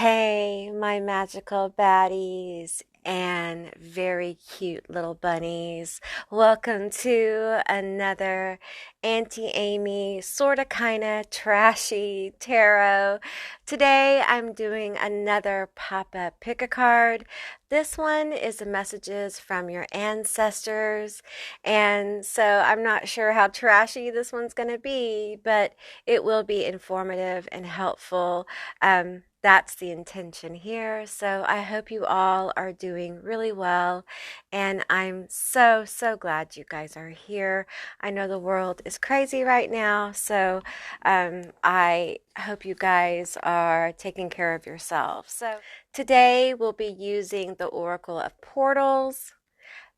Hey, my magical baddies and very cute little bunnies. Welcome to another Auntie Amy, sorta kinda trashy tarot. Today I'm doing another pop-up pick a card. This one is the messages from your ancestors. And so I'm not sure how trashy this one's going to be, but it will be informative and helpful. That's the intention here. So I hope you all are doing really well. And I'm so, so glad you guys are here. I know the world is crazy right now. So I hope you guys are taking care of yourselves. So today we'll be using the Oracle of Portals.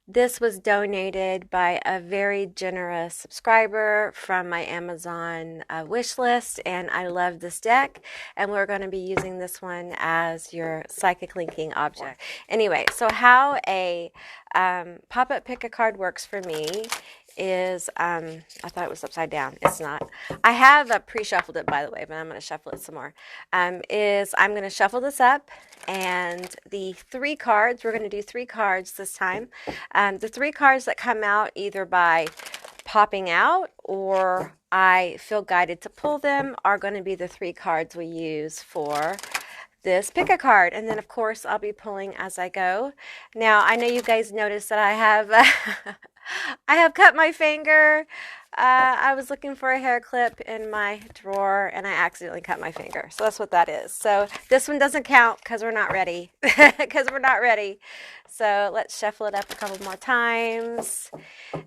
This was donated by a very generous subscriber from my Amazon wish list, and I love this deck, and we're going to be using this one as your psychic linking object. Anyway, so how a pop-up pick a card works for me is, I thought it was upside down. It's not. I have pre-shuffled it, by the way, but I'm going to shuffle it some more. I'm going to shuffle this up, and the three cards, we're going to do three cards this time. The three cards that come out either by popping out or I feel guided to pull them are going to be the three cards we use for this pick a card. And then of course I'll be pulling as I go. Now I know you guys noticed that I have I have cut my finger. I was looking for a hair clip in my drawer and I accidentally cut my finger. So that's what that is. So this one doesn't count because we're not ready. Because we're not ready. So let's shuffle it up a couple more times.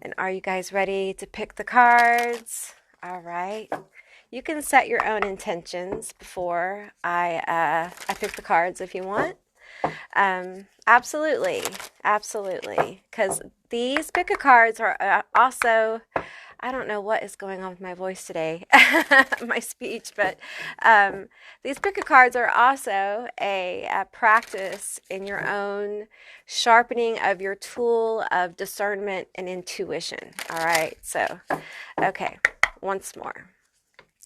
And are you guys ready to pick the cards? All right. You can set your own intentions before I pick the cards if you want. Absolutely, absolutely. Because these pick a cards are also, I don't know what is going on with my voice today, my speech, but these pick a cards are also a practice in your own sharpening of your tool of discernment and intuition. All right, so, okay, once more,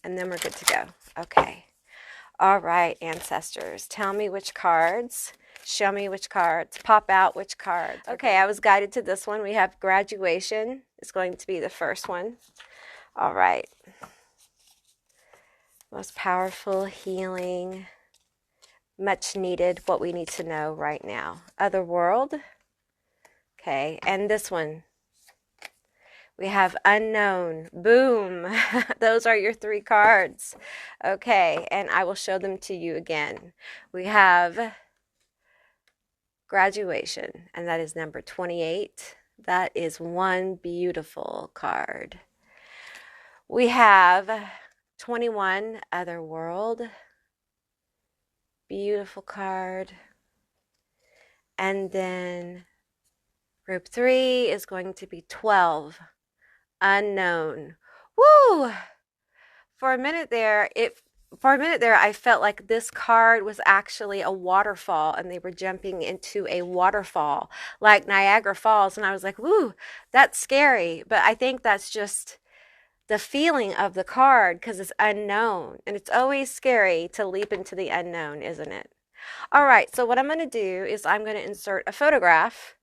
and then we're good to go. Okay. All right, ancestors, tell me which cards. Show me which cards. Pop out which cards. Okay, I was guided to this one. We have graduation. It's going to be the first one. All right. Most powerful, healing, much needed, what we need to know right now. Otherworld. Okay, and this one. We have unknown. Boom. Those are your three cards. Okay, and I will show them to you again. We have graduation, and that is number 28. That is one beautiful card. We have 21, Otherworld. Beautiful card. And then group 3 is going to be 12. Unknown. Woo! For a minute there, I felt like this card was actually a waterfall and they were jumping into a waterfall like Niagara Falls. And I was like, woo, that's scary. But I think that's just the feeling of the card because it's unknown. And it's always scary to leap into the unknown, isn't it? All right, so what I'm going to do is I'm going to insert a photograph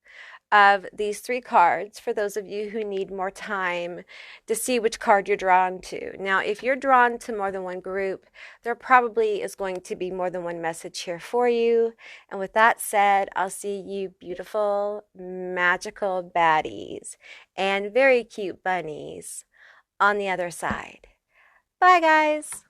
of these three cards for those of you who need more time to see which card you're drawn to. Now, if you're drawn to more than one group, there probably is going to be more than one message here for you. And with that said, I'll see you beautiful, magical baddies and very cute bunnies on the other side. Bye, guys.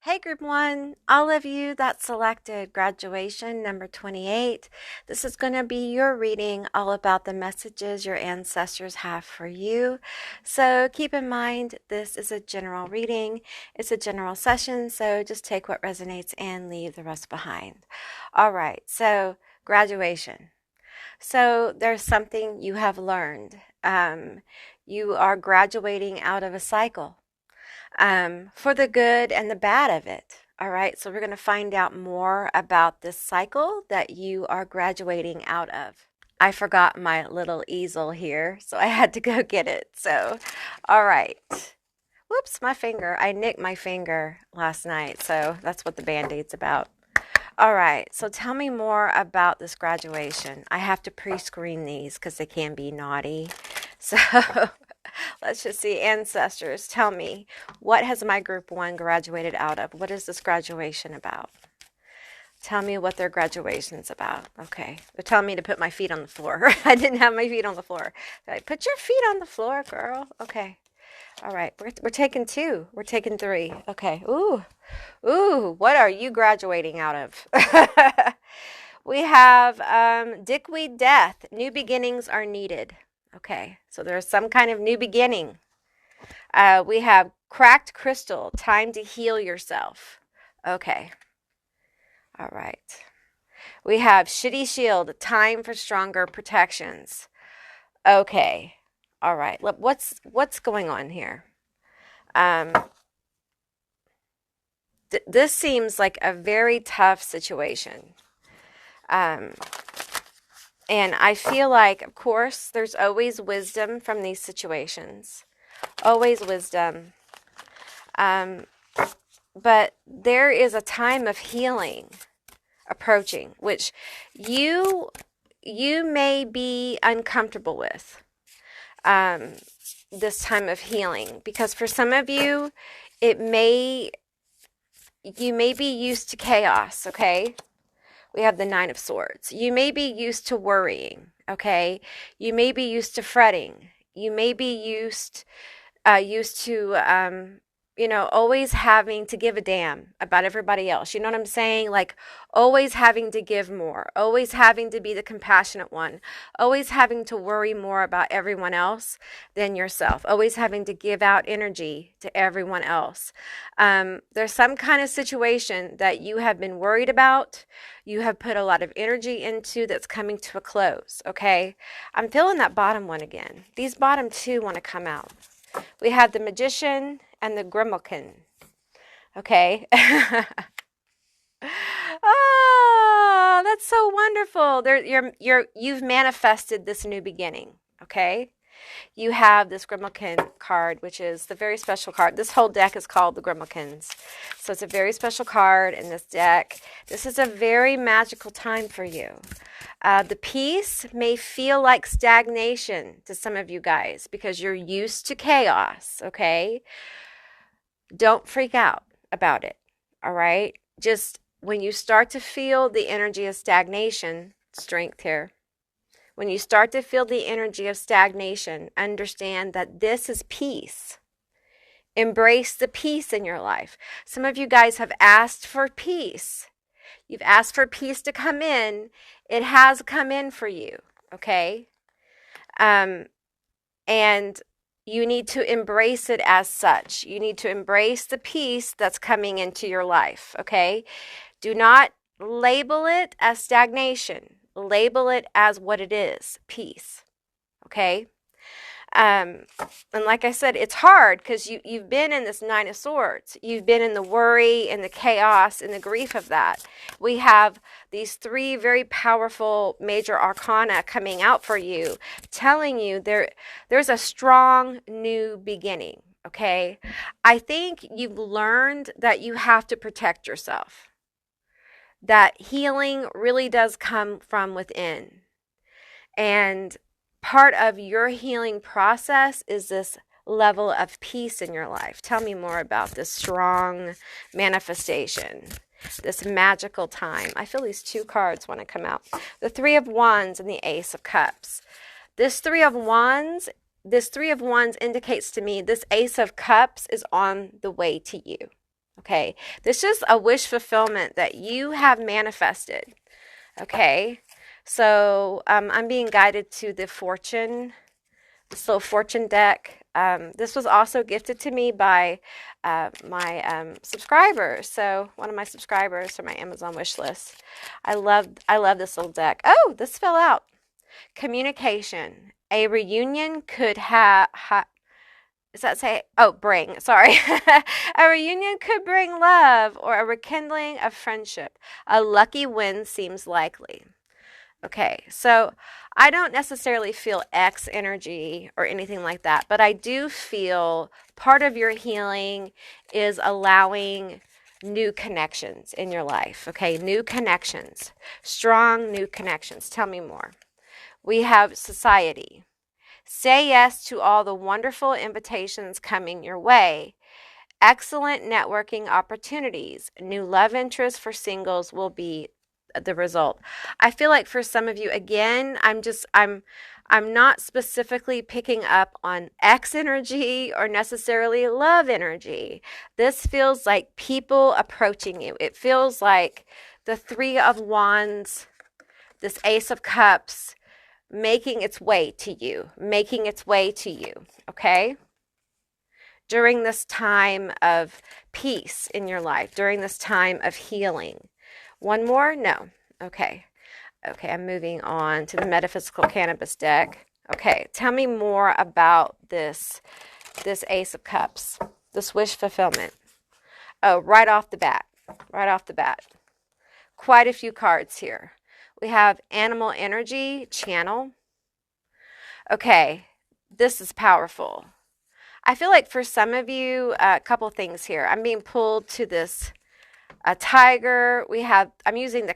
Hey, group 1, all of you that selected graduation number 28. This is going to be your reading all about the messages your ancestors have for you. So keep in mind, this is a general reading. It's a general session, so just take what resonates and leave the rest behind. All right, so graduation. So there's something you have learned. You are graduating out of a cycle. For the good and the bad of it. All right, so we're going to find out more about this cycle that you are graduating out of. I forgot my little easel here, so I had to go get it. So, all right. Whoops, my finger. I nicked my finger last night, so that's what the Band-Aid's about. All right, so tell me more about this graduation. I have to pre-screen these because they can be naughty. So let's just see. Ancestors, tell me, what has my group 1 graduated out of? What is this graduation about? Tell me what their graduation's about. Okay, they're telling me to put my feet on the floor. I didn't have my feet on the floor. They're like, put your feet on the floor, girl. Okay. All right, we're taking 2. We're taking 3. Okay. Ooh, what are you graduating out of? We have dickweed death. New beginnings are needed. Okay, so there's some kind of new beginning. We have cracked crystal. Time to heal yourself. Okay. All right. We have shitty shield. Time for stronger protections. Okay. All right. What's going on here? This seems like a very tough situation. And I feel like, of course, there's always wisdom from these situations. Always wisdom. But there is a time of healing approaching, which you may be uncomfortable with. This time of healing, because for some of you, you may be used to chaos. Okay, we have the 9 of Swords. You may be used to worrying. Okay, you may be used to fretting. You may be used to always having to give a damn about everybody else. You know what I'm saying? Like always having to give more, always having to be the compassionate one, always having to worry more about everyone else than yourself, always having to give out energy to everyone else. There's some kind of situation that you have been worried about, you have put a lot of energy into, that's coming to a close. Okay, I'm feeling that bottom one again. These bottom 2 want to come out. We have the Magician and the Grimalkin. Okay. Oh, that's so wonderful. You've manifested this new beginning. Okay. You have this Grimalkin card, which is the very special card. This whole deck is called the Grimalkins. So it's a very special card in this deck. This is a very magical time for you. The peace may feel like stagnation to some of you guys because you're used to chaos, okay? Don't freak out about it, all right? Just when you start to feel the energy of stagnation, strength here, when you start to feel the energy of stagnation, understand that this is peace. Embrace the peace in your life. Some of you guys have asked for peace. You've asked for peace to come in. It has come in for you, okay? And you need to embrace it as such. You need to embrace the peace that's coming into your life, okay? Do not label it as stagnation. Label it as what it is, peace, okay? And like I said, it's hard because you've been in this 9 of Swords. You've been in the worry and the chaos and the grief of that. We have these 3 very powerful major arcana coming out for you, telling you there's a strong new beginning, okay? I think you've learned that you have to protect yourself. That healing really does come from within. And part of your healing process is this level of peace in your life. Tell me more about this strong manifestation, this magical time. I feel these 2 cards want to come out. The 3 of Wands and the Ace of Cups. This 3 of Wands indicates to me this Ace of Cups is on the way to you. Okay, this is a wish fulfillment that you have manifested. Okay, so I'm being guided to the Fortune, this little Fortune deck. This was also gifted to me by my subscribers. So one of my subscribers from my Amazon wish list. I love this little deck. Oh, this fell out. Communication. A reunion could does that say? Oh, bring. Sorry. A reunion could bring love or a rekindling of friendship. A lucky win seems likely. Okay, so I don't necessarily feel X energy or anything like that, but I do feel part of your healing is allowing new connections in your life. Okay, new connections, strong new connections. Tell me more. We have society. Say yes to all the wonderful invitations coming your way. Excellent networking opportunities. New love interests for singles will be the result. I feel like for some of you, again, I'm not specifically picking up on X energy or necessarily love energy. This feels like people approaching you. It feels like the Three of Wands, this Ace of Cups, making its way to you, making its way to you, okay? During this time of peace in your life, during this time of healing. One more? No. Okay. Okay, I'm moving on to the Metaphysical Cannabis deck. Okay, tell me more about this Ace of Cups, this wish fulfillment. Oh, right off the bat, right off the bat. Quite a few cards here. We have Animal Energy, Channel. Okay, this is powerful. I feel like for some of you, a couple things here. I'm being pulled to this tiger. I'm using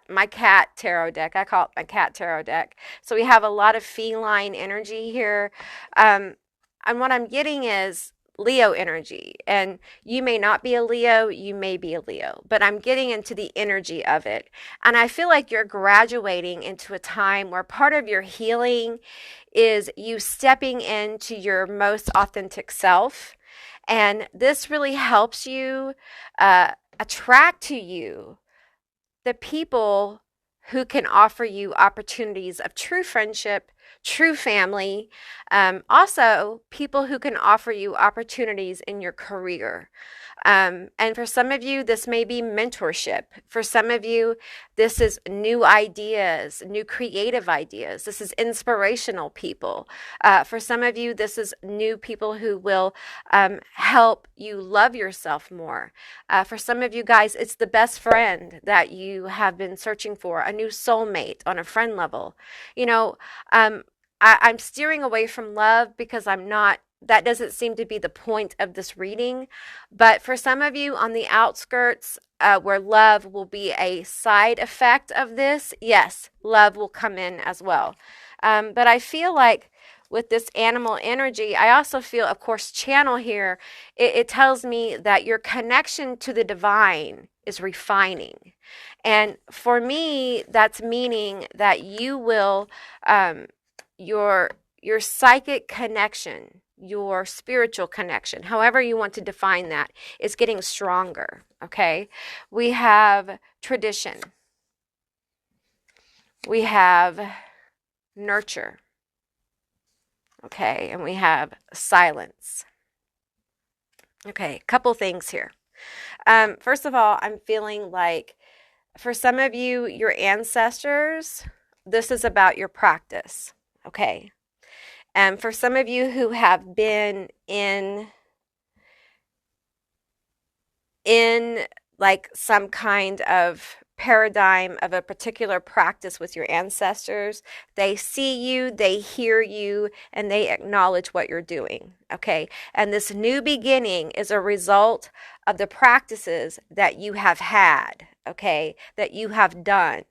my cat tarot deck. I call it my cat tarot deck. So we have a lot of feline energy here. And what I'm getting is Leo energy. And you may not be a Leo, you may be a Leo, but I'm getting into the energy of it. And I feel like you're graduating into a time where part of your healing is you stepping into your most authentic self. And this really helps you attract to you the people who can offer you opportunities of true friendship, true family, also people who can offer you opportunities in your career. And for some of you, this may be mentorship. For some of you, this is new ideas, new creative ideas. This is inspirational people. For some of you, this is new people who will help you love yourself more. For some of you guys, it's the best friend that you have been searching for, a new soulmate on a friend level. You know, I'm steering away from love because that doesn't seem to be the point of this reading. But for some of you on the outskirts, where love will be a side effect of this, yes, love will come in as well. But I feel like with this animal energy, I also feel, of course, channel here, it tells me that your connection to the divine is refining. And for me, that's meaning that you will, your psychic connection, your spiritual connection, however you want to define that, is getting stronger, okay? We have tradition. We have nurture, okay? And we have silence. Okay, a couple things here. First of all, I'm feeling like for some of you, your ancestors, this is about your practice, okay? And for some of you who have been in like some kind of paradigm of a particular practice with your ancestors, they see you, they hear you, and they acknowledge what you're doing, okay? And this new beginning is a result of the practices that you have had, okay, that you have done,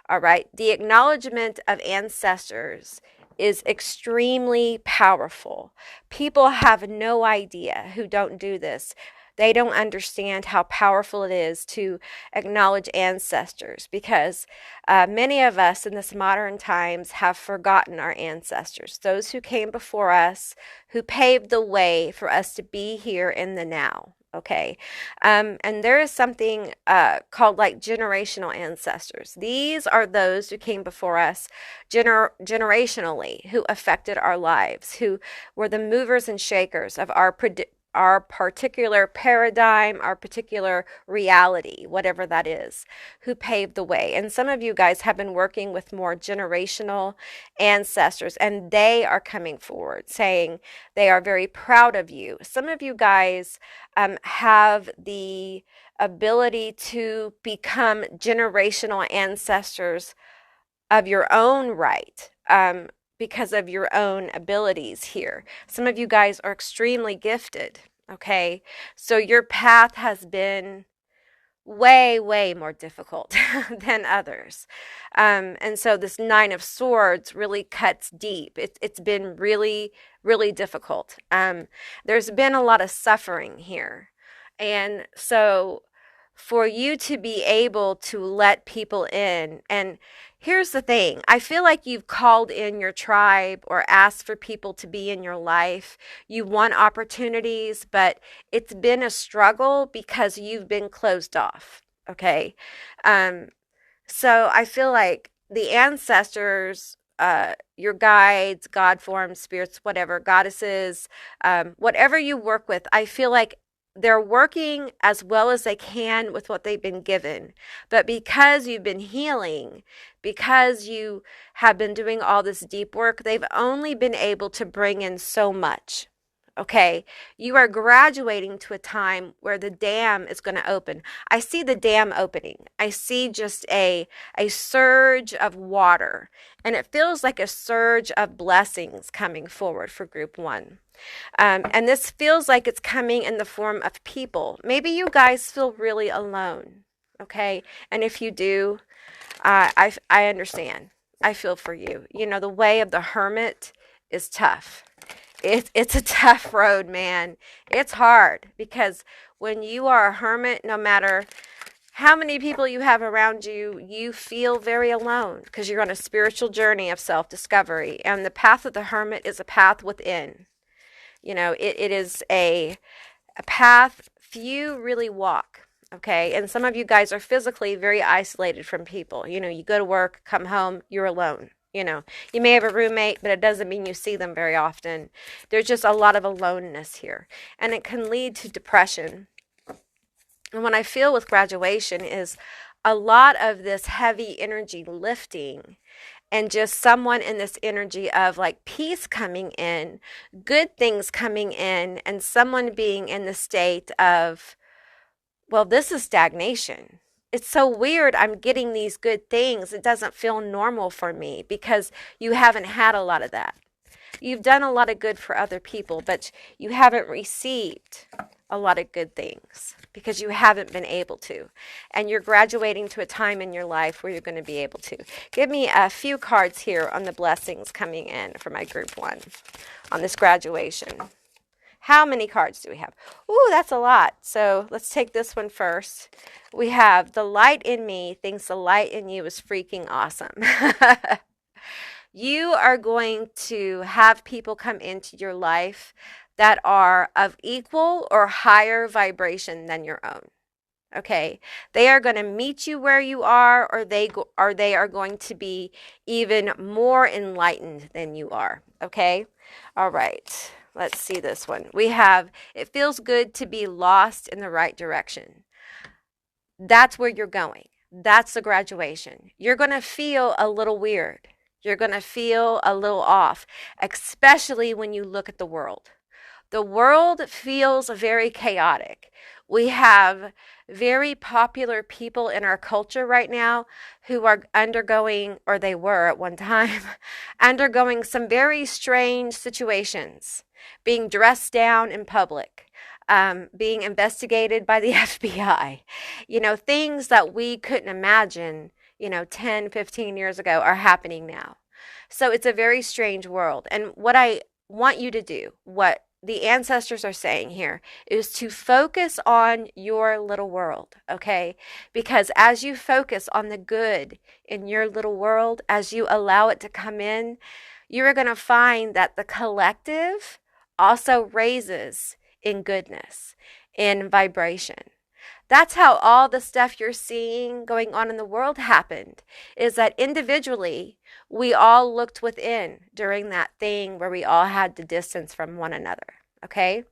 all right? The acknowledgement of ancestors is extremely powerful. People have no idea who don't do this. They don't understand how powerful it is to acknowledge ancestors because many of us in this modern times have forgotten our ancestors, those who came before us, who paved the way for us to be here in the now. Okay. And there is something called like generational ancestors. These are those who came before us generationally, who affected our lives, who were the movers and shakers of our particular paradigm, our particular reality, whatever that is, who paved the way. And some of you guys have been working with more generational ancestors, and they are coming forward saying they are very proud of you. Some of you guys have the ability to become generational ancestors of your own right, because of your own abilities here. Some of you guys are extremely gifted, okay? So your path has been way more difficult than others. And so this Nine of Swords really cuts deep. It's been really difficult. There's been a lot of suffering here. And so for you to be able to let people in, and here's the thing, I feel like you've called in your tribe or asked for people to be in your life. You want opportunities, but it's been a struggle because you've been closed off. Okay. So I feel like the ancestors, your guides, God forms, spirits, whatever, goddesses, whatever you work with, I feel like they're working as well as they can with what they've been given. But because you've been healing, because you have been doing all this deep work, they've only been able to bring in so much. Okay, you are graduating to a time where the dam is going to open. I see the dam opening. I see just a surge of water, and it feels like a surge of blessings coming forward for group one. And this feels like it's coming in the form of people. Maybe you guys feel really alone, okay? And if you do, I understand. I feel for you. You know, the way of the hermit is tough. It's a tough road, man. It's hard because when you are a hermit, no matter how many people you have around you, you feel very alone because you're on a spiritual journey of self-discovery. And the path of the hermit is a path within. You know, it is a path few really walk. Okay. And some of you guys are physically very isolated from people. You know, you go to work, come home, you're alone. You know, you may have a roommate, but it doesn't mean you see them very often. There's just a lot of aloneness here, and it can lead to depression. And what I feel with graduation is a lot of this heavy energy lifting and just someone in this energy of like peace coming in, good things coming in, and someone being in the state of, well, this is stagnation. It's so weird. I'm getting these good things. It doesn't feel normal for me because you haven't had a lot of that. You've done a lot of good for other people, but you haven't received a lot of good things because you haven't been able to. And you're graduating to a time in your life where you're going to be able to. Give me a few cards here on the blessings coming in for my group one on this graduation. How many cards do we have? Ooh, that's a lot. So let's take this one first. We have the light in me thinks the light in you is freaking awesome. You are going to have people come into your life that are of equal or higher vibration than your own. Okay, they are going to meet you where you are, or they are going to be even more enlightened than you are. Okay, all right. Let's see this one. We have, it feels good to be lost in the right direction. That's where you're going. That's the graduation. You're going to feel a little weird. You're going to feel a little off, especially when you look at the world. The world feels very chaotic. We have very popular people in our culture right now who are undergoing, or they were at one time, undergoing some very strange situations, being dressed down in public, being investigated by the FBI. You know, things that we couldn't imagine, 10, 15 years ago are happening now. So it's a very strange world. And what I want you to do, what the ancestors are saying here, is to focus on your little world, okay? Because as you focus on the good in your little world, as you allow it to come in, you're going to find that the collective also raises in goodness, in vibration. That's how all the stuff you're seeing going on in the world happened, is that individually, we all looked within during that thing where we all had to distance from one another, okay?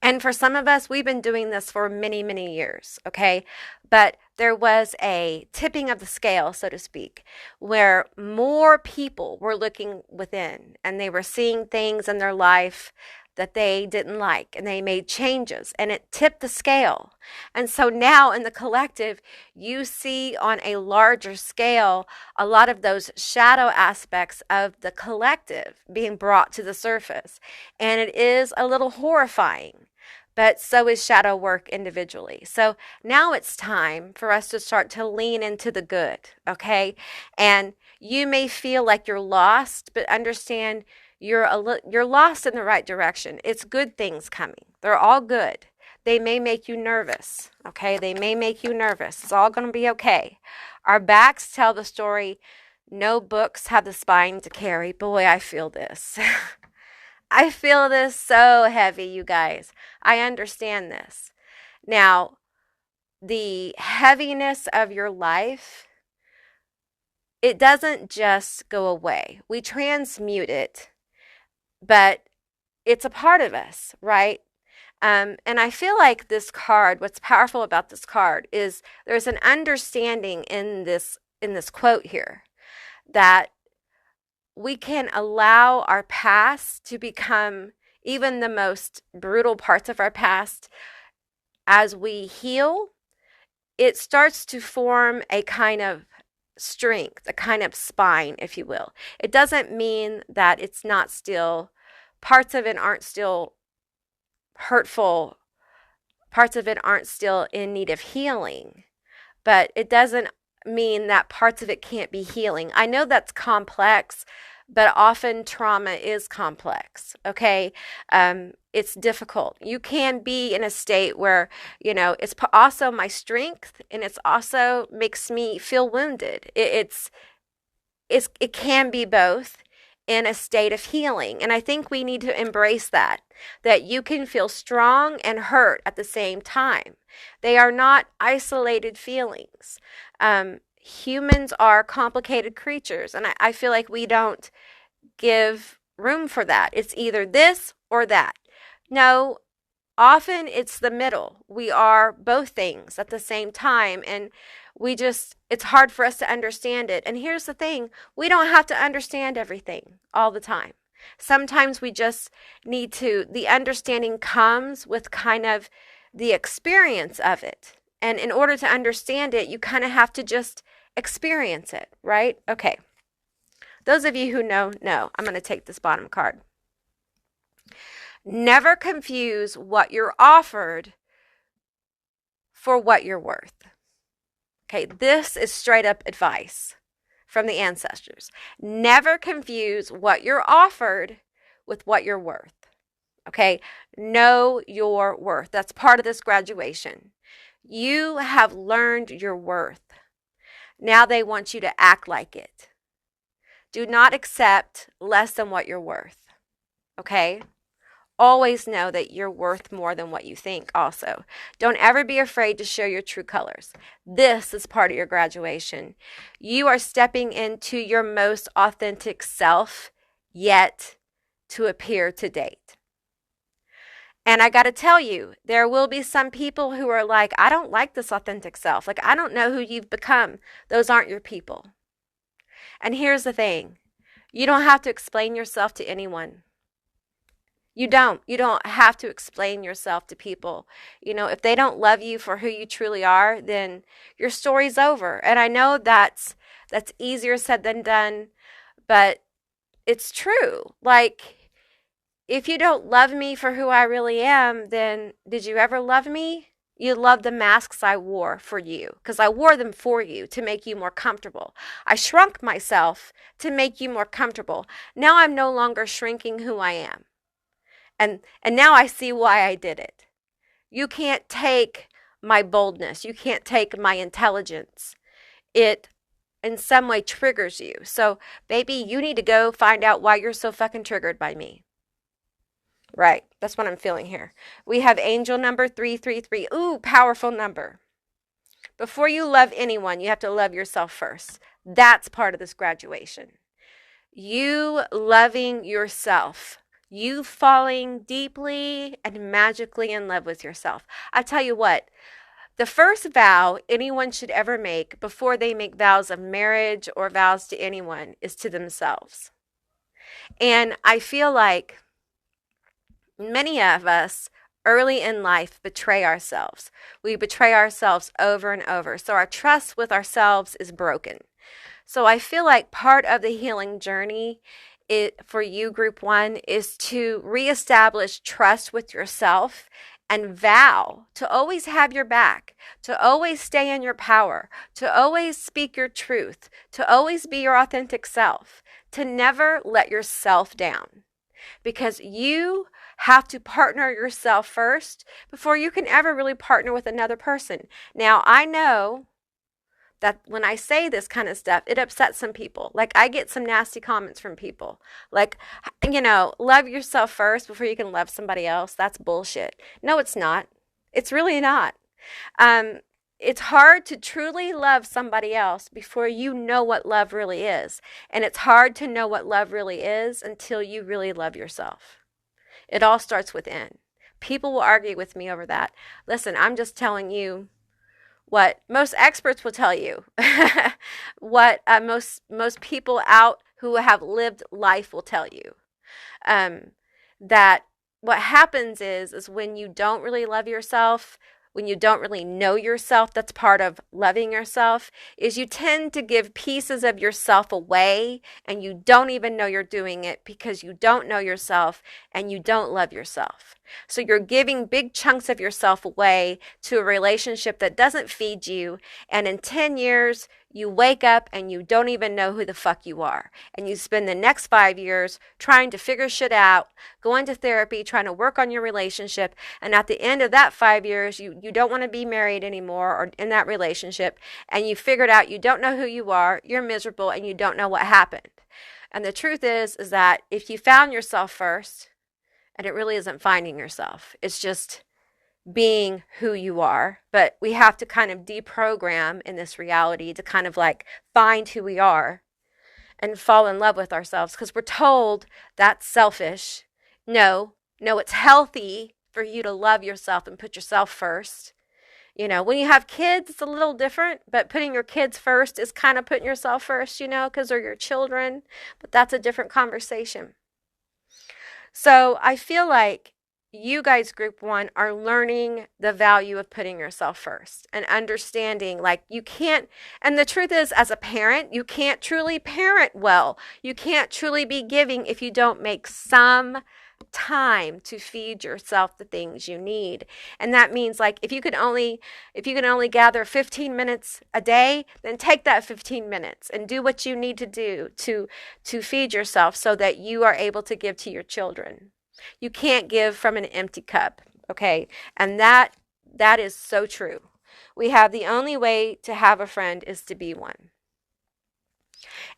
And for some of us, we've been doing this for many years, okay? But there was a tipping of the scale, so to speak, where more people were looking within and they were seeing things in their life that they didn't like, and they made changes, and it tipped the scale. And so now in the collective, you see on a larger scale a lot of those shadow aspects of the collective being brought to the surface. And it is a little horrifying, but so is shadow work individually. So now it's time for us to start to lean into the good, okay? And you may feel like you're lost, but understand you're lost in the right direction. It's good things coming. They're all good. They may make you nervous, okay? They may make you nervous. It's all going to be okay. Our backs tell the story. No books have the spine to carry. Boy, I feel this. I feel this so heavy, you guys. I understand this. Now, the heaviness of your life, it doesn't just go away. We transmute it, but it's a part of us, right? And I feel like this card, what's powerful about this card is there's an understanding in this quote here that we can allow our past to become, even the most brutal parts of our past, as we heal, it starts to form a kind of strength, a kind of spine, if you will. It doesn't mean that it's not still, parts of it aren't still hurtful, parts of it aren't still in need of healing, but it doesn't mean that parts of it can't be healing. I know that's complex, but often trauma is complex, okay? It's difficult. You can be in a state where, it's also my strength, and it's also makes me feel wounded. It can be both in a state of healing. And I think we need to embrace that you can feel strong and hurt at the same time. They are not isolated feelings. Humans are complicated creatures, and I feel like we don't give room for that. It's either this or that. No, often it's the middle. We are both things at the same time, and it's hard for us to understand it. And here's the thing, we don't have to understand everything all the time. Sometimes we just need to, the understanding comes with kind of the experience of it. And in order to understand it, you kind of have to just experience it, right? Okay. Those of you who know, I'm going to take this bottom card. Never confuse what you're offered for what you're worth. Okay, this is straight up advice from the ancestors. Never confuse what you're offered with what you're worth. Okay, know your worth. That's part of this graduation. You have learned your worth. Now they want you to act like it. Do not accept less than what you're worth. Okay? Always know that you're worth more than what you think also. Don't ever be afraid to show your true colors. This is part of your graduation. You are stepping into your most authentic self yet to appear to date. And I got to tell you, there will be some people who are like, I don't like this authentic self. Like, I don't know who you've become. Those aren't your people. And here's the thing. You don't have to explain yourself to anyone. You don't have to explain yourself to people. If they don't love you for who you truly are, then your story's over. And I know that's easier said than done, but it's true. Like, if you don't love me for who I really am, then did you ever love me? You love the masks I wore for you, because I wore them for you to make you more comfortable. I shrunk myself to make you more comfortable. Now I'm no longer shrinking who I am. And now I see why I did it. You can't take my boldness. You can't take my intelligence. It in some way triggers you. So, baby, you need to go find out why you're so fucking triggered by me. Right. That's what I'm feeling here. We have angel number 333. Ooh, powerful number. Before you love anyone, you have to love yourself first. That's part of this graduation. You loving yourself. You falling deeply and magically in love with yourself. I tell you what, the first vow anyone should ever make before they make vows of marriage or vows to anyone is to themselves. And I feel like Many of us early in life betray ourselves. We betray ourselves over and over. So our trust with ourselves is broken. So I feel like part of the healing journey for you, group one, is to reestablish trust with yourself and vow to always have your back, to always stay in your power, to always speak your truth, to always be your authentic self, to never let yourself down. Because you have to partner yourself first before you can ever really partner with another person. Now, I know that when I say this kind of stuff, it upsets some people. Like, I get some nasty comments from people. Like, love yourself first before you can love somebody else. That's bullshit. No, it's not. It's really not. It's hard to truly love somebody else before you know what love really is. And it's hard to know what love really is until you really love yourself. It all starts within. People will argue with me over that. Listen, I'm just telling you what most experts will tell you, what most people out who have lived life will tell you, that what happens is when you don't really love yourself, when you don't really know yourself, that's part of loving yourself, is you tend to give pieces of yourself away and you don't even know you're doing it because you don't know yourself and you don't love yourself. So you're giving big chunks of yourself away to a relationship that doesn't feed you, and in 10 years, you wake up and you don't even know who the fuck you are. And you spend the next 5 years trying to figure shit out, going to therapy, trying to work on your relationship. And at the end of that 5 years, you don't want to be married anymore or in that relationship. And you figured out you don't know who you are, you're miserable, and you don't know what happened. And the truth is that if you found yourself first, and it really isn't finding yourself, it's just being who you are. But we have to kind of deprogram in this reality to kind of like find who we are and fall in love with ourselves, because we're told that's selfish. No, it's healthy for you to love yourself and put yourself first. When you have kids, it's a little different, but putting your kids first is kind of putting yourself first, because they're your children. But that's a different conversation. So I feel like you guys, group one, are learning the value of putting yourself first and understanding like you can't, and the truth is, as a parent, you can't truly parent well. You can't truly be giving if you don't make some time to feed yourself the things you need. And that means like if you can only gather 15 minutes a day, then take that 15 minutes and do what you need to do to feed yourself so that you are able to give to your children. You can't give from an empty cup, okay? And that is so true. We have the only way to have a friend is to be one.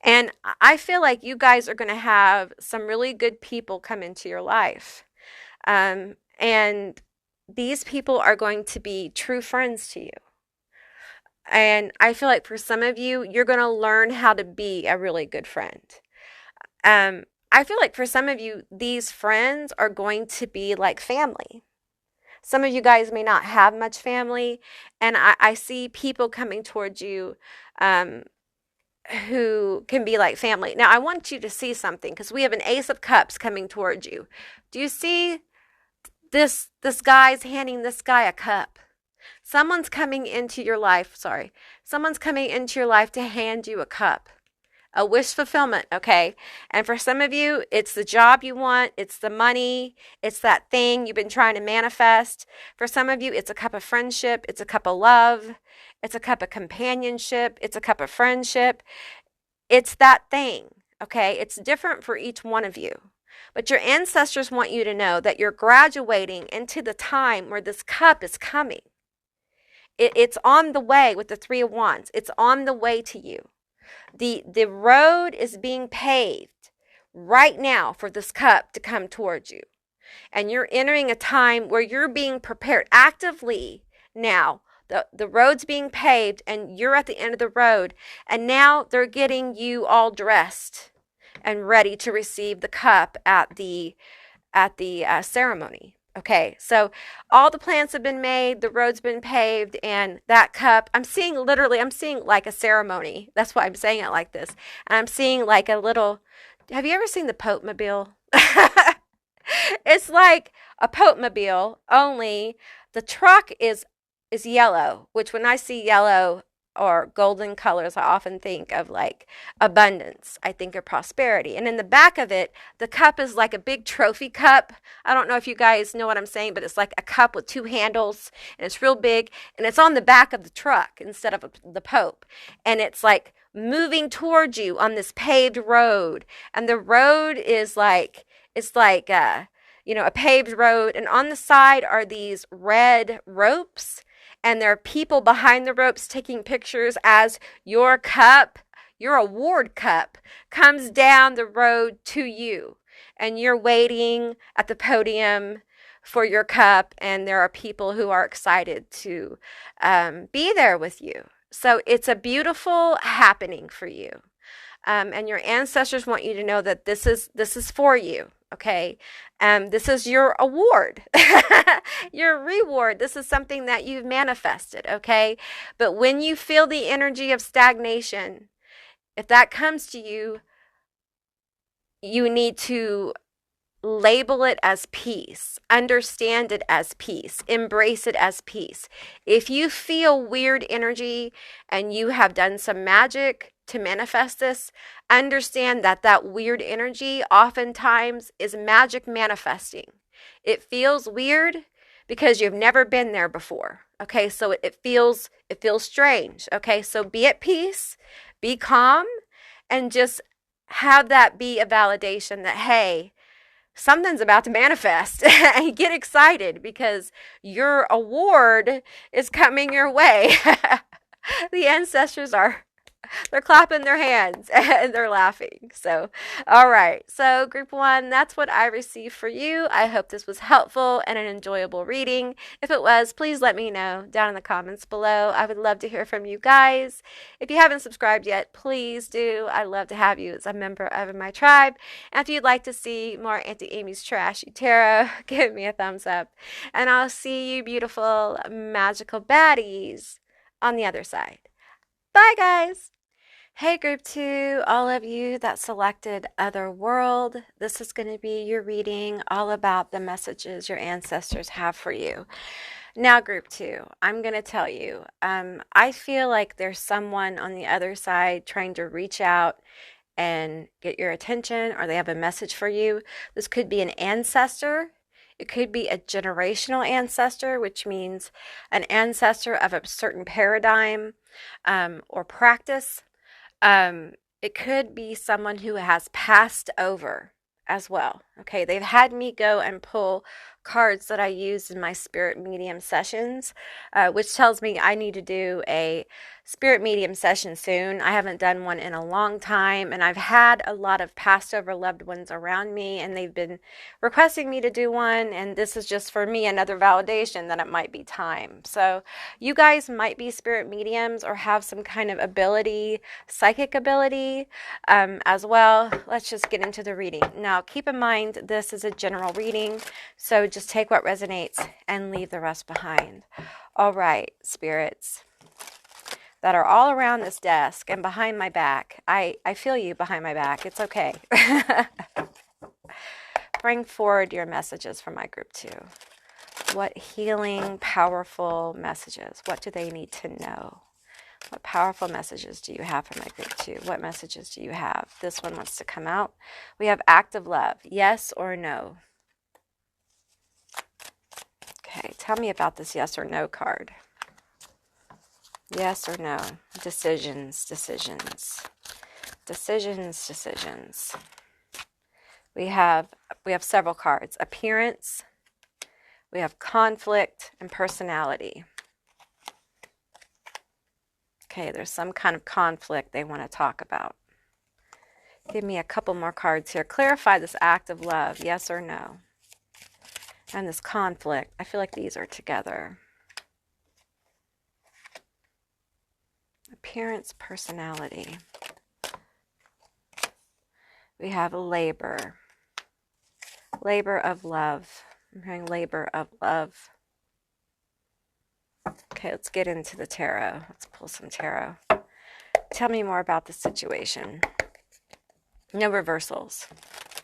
And I feel like you guys are going to have some really good people come into your life. And these people are going to be true friends to you. And I feel like for some of you, you're going to learn how to be a really good friend. I feel like for some of you, these friends are going to be like family. Some of you guys may not have much family. And I see people coming towards you who can be like family. Now, I want you to see something because we have an Ace of Cups coming towards you. Do you see this guy's handing this guy a cup? Someone's coming into your life. Someone's coming into your life to hand you a cup. A wish fulfillment, okay? And for some of you, it's the job you want. It's the money. It's that thing you've been trying to manifest. For some of you, it's a cup of friendship. It's a cup of love. It's a cup of companionship. It's a cup of friendship. It's that thing, okay? It's different for each one of you. But your ancestors want you to know that you're graduating into the time where this cup is coming. It's on the way with the Three of Wands. It's on the way to you. The road is being paved right now for this cup to come towards you. And you're entering a time where you're being prepared actively now. The road's being paved and you're at the end of the road. And now they're getting you all dressed and ready to receive the cup at the ceremony. Okay, so all the plans have been made, the road's been paved, and that cup, I'm seeing like a ceremony. That's why I'm saying it like this. And I'm seeing like a little, have you ever seen the Pope Mobile? It's like a Pope-mobile, only the truck is yellow, which when I see yellow or golden colors, I often think of like abundance. I think of prosperity. And in the back of it, the cup is like a big trophy cup. I don't know if you guys know what I'm saying, but it's like a cup with two handles and it's real big and it's on the back of the truck instead of the Pope. And it's like moving towards you on this paved road. And the road is like, it's like, a paved road. And on the side are these red ropes and there are people behind the ropes taking pictures as your cup, your award cup, comes down the road to you. And you're waiting at the podium for your cup, and there are people who are excited to be there with you. So it's a beautiful happening for you. And your ancestors want you to know that this is for you. Okay. This is your award, your reward. This is something that you've manifested. Okay. But when you feel the energy of stagnation, if that comes to you, you need to label it as peace, understand it as peace, embrace it as peace. If you feel weird energy and you have done some magic to manifest this, understand that that weird energy oftentimes is magic manifesting. It feels weird because you've never been there before. Okay, so it feels strange. Okay, so be at peace, be calm, and just have that be a validation that, hey, something's about to manifest. And get excited because your award is coming your way. The ancestors they're clapping their hands and they're laughing. So, all right. So, group one, that's what I received for you. I hope this was helpful and an enjoyable reading. If it was, please let me know down in the comments below. I would love to hear from you guys. If you haven't subscribed yet, please do. I'd love to have you as a member of my tribe. And if you'd like to see more Auntie Amy's Trashy Tarot, give me a thumbs up. And I'll see you beautiful, magical baddies on the other side. Bye, guys. Hey, group two, all of you that selected Otherworld, this is going to be your reading all about the messages your ancestors have for you. Now, group two, I'm going to tell you, I feel like there's someone on the other side trying to reach out and get your attention, or they have a message for you. This could be an ancestor. It could be a generational ancestor, which means an ancestor of a certain paradigm or practice. It could be someone who has passed over as well. Okay, they've had me go and pull cards that I used in my spirit medium sessions, which tells me I need to do a spirit medium session soon. I haven't done one in a long time, and I've had a lot of passed over loved ones around me, and they've been requesting me to do one, and this is just for me another validation that it might be time. So you guys might be spirit mediums or have some kind of ability, psychic ability as well. Let's just get into the reading. Now, keep in mind, this is a general reading, so just take what resonates and leave the rest behind. All right, spirits that are all around this desk and behind my back. I feel you behind my back. It's okay. Bring forward your messages for my group two. What healing, powerful messages? What do they need to know? What powerful messages do you have for my group two? What messages do you have? This one wants to come out. We have act of love. Yes or no? Okay, tell me about this yes or no card. Yes or no? Decisions, decisions. Decisions, decisions. We have several cards. Appearance. We have conflict and personality. Okay, there's some kind of conflict they want to talk about. Give me a couple more cards here. Clarify this act of love, yes or no? And this conflict. I feel like these are together. Appearance, personality. We have labor. Labor of love. I'm hearing labor of love. Okay, let's get into the tarot. Let's pull some tarot. Tell me more about the situation. No reversals.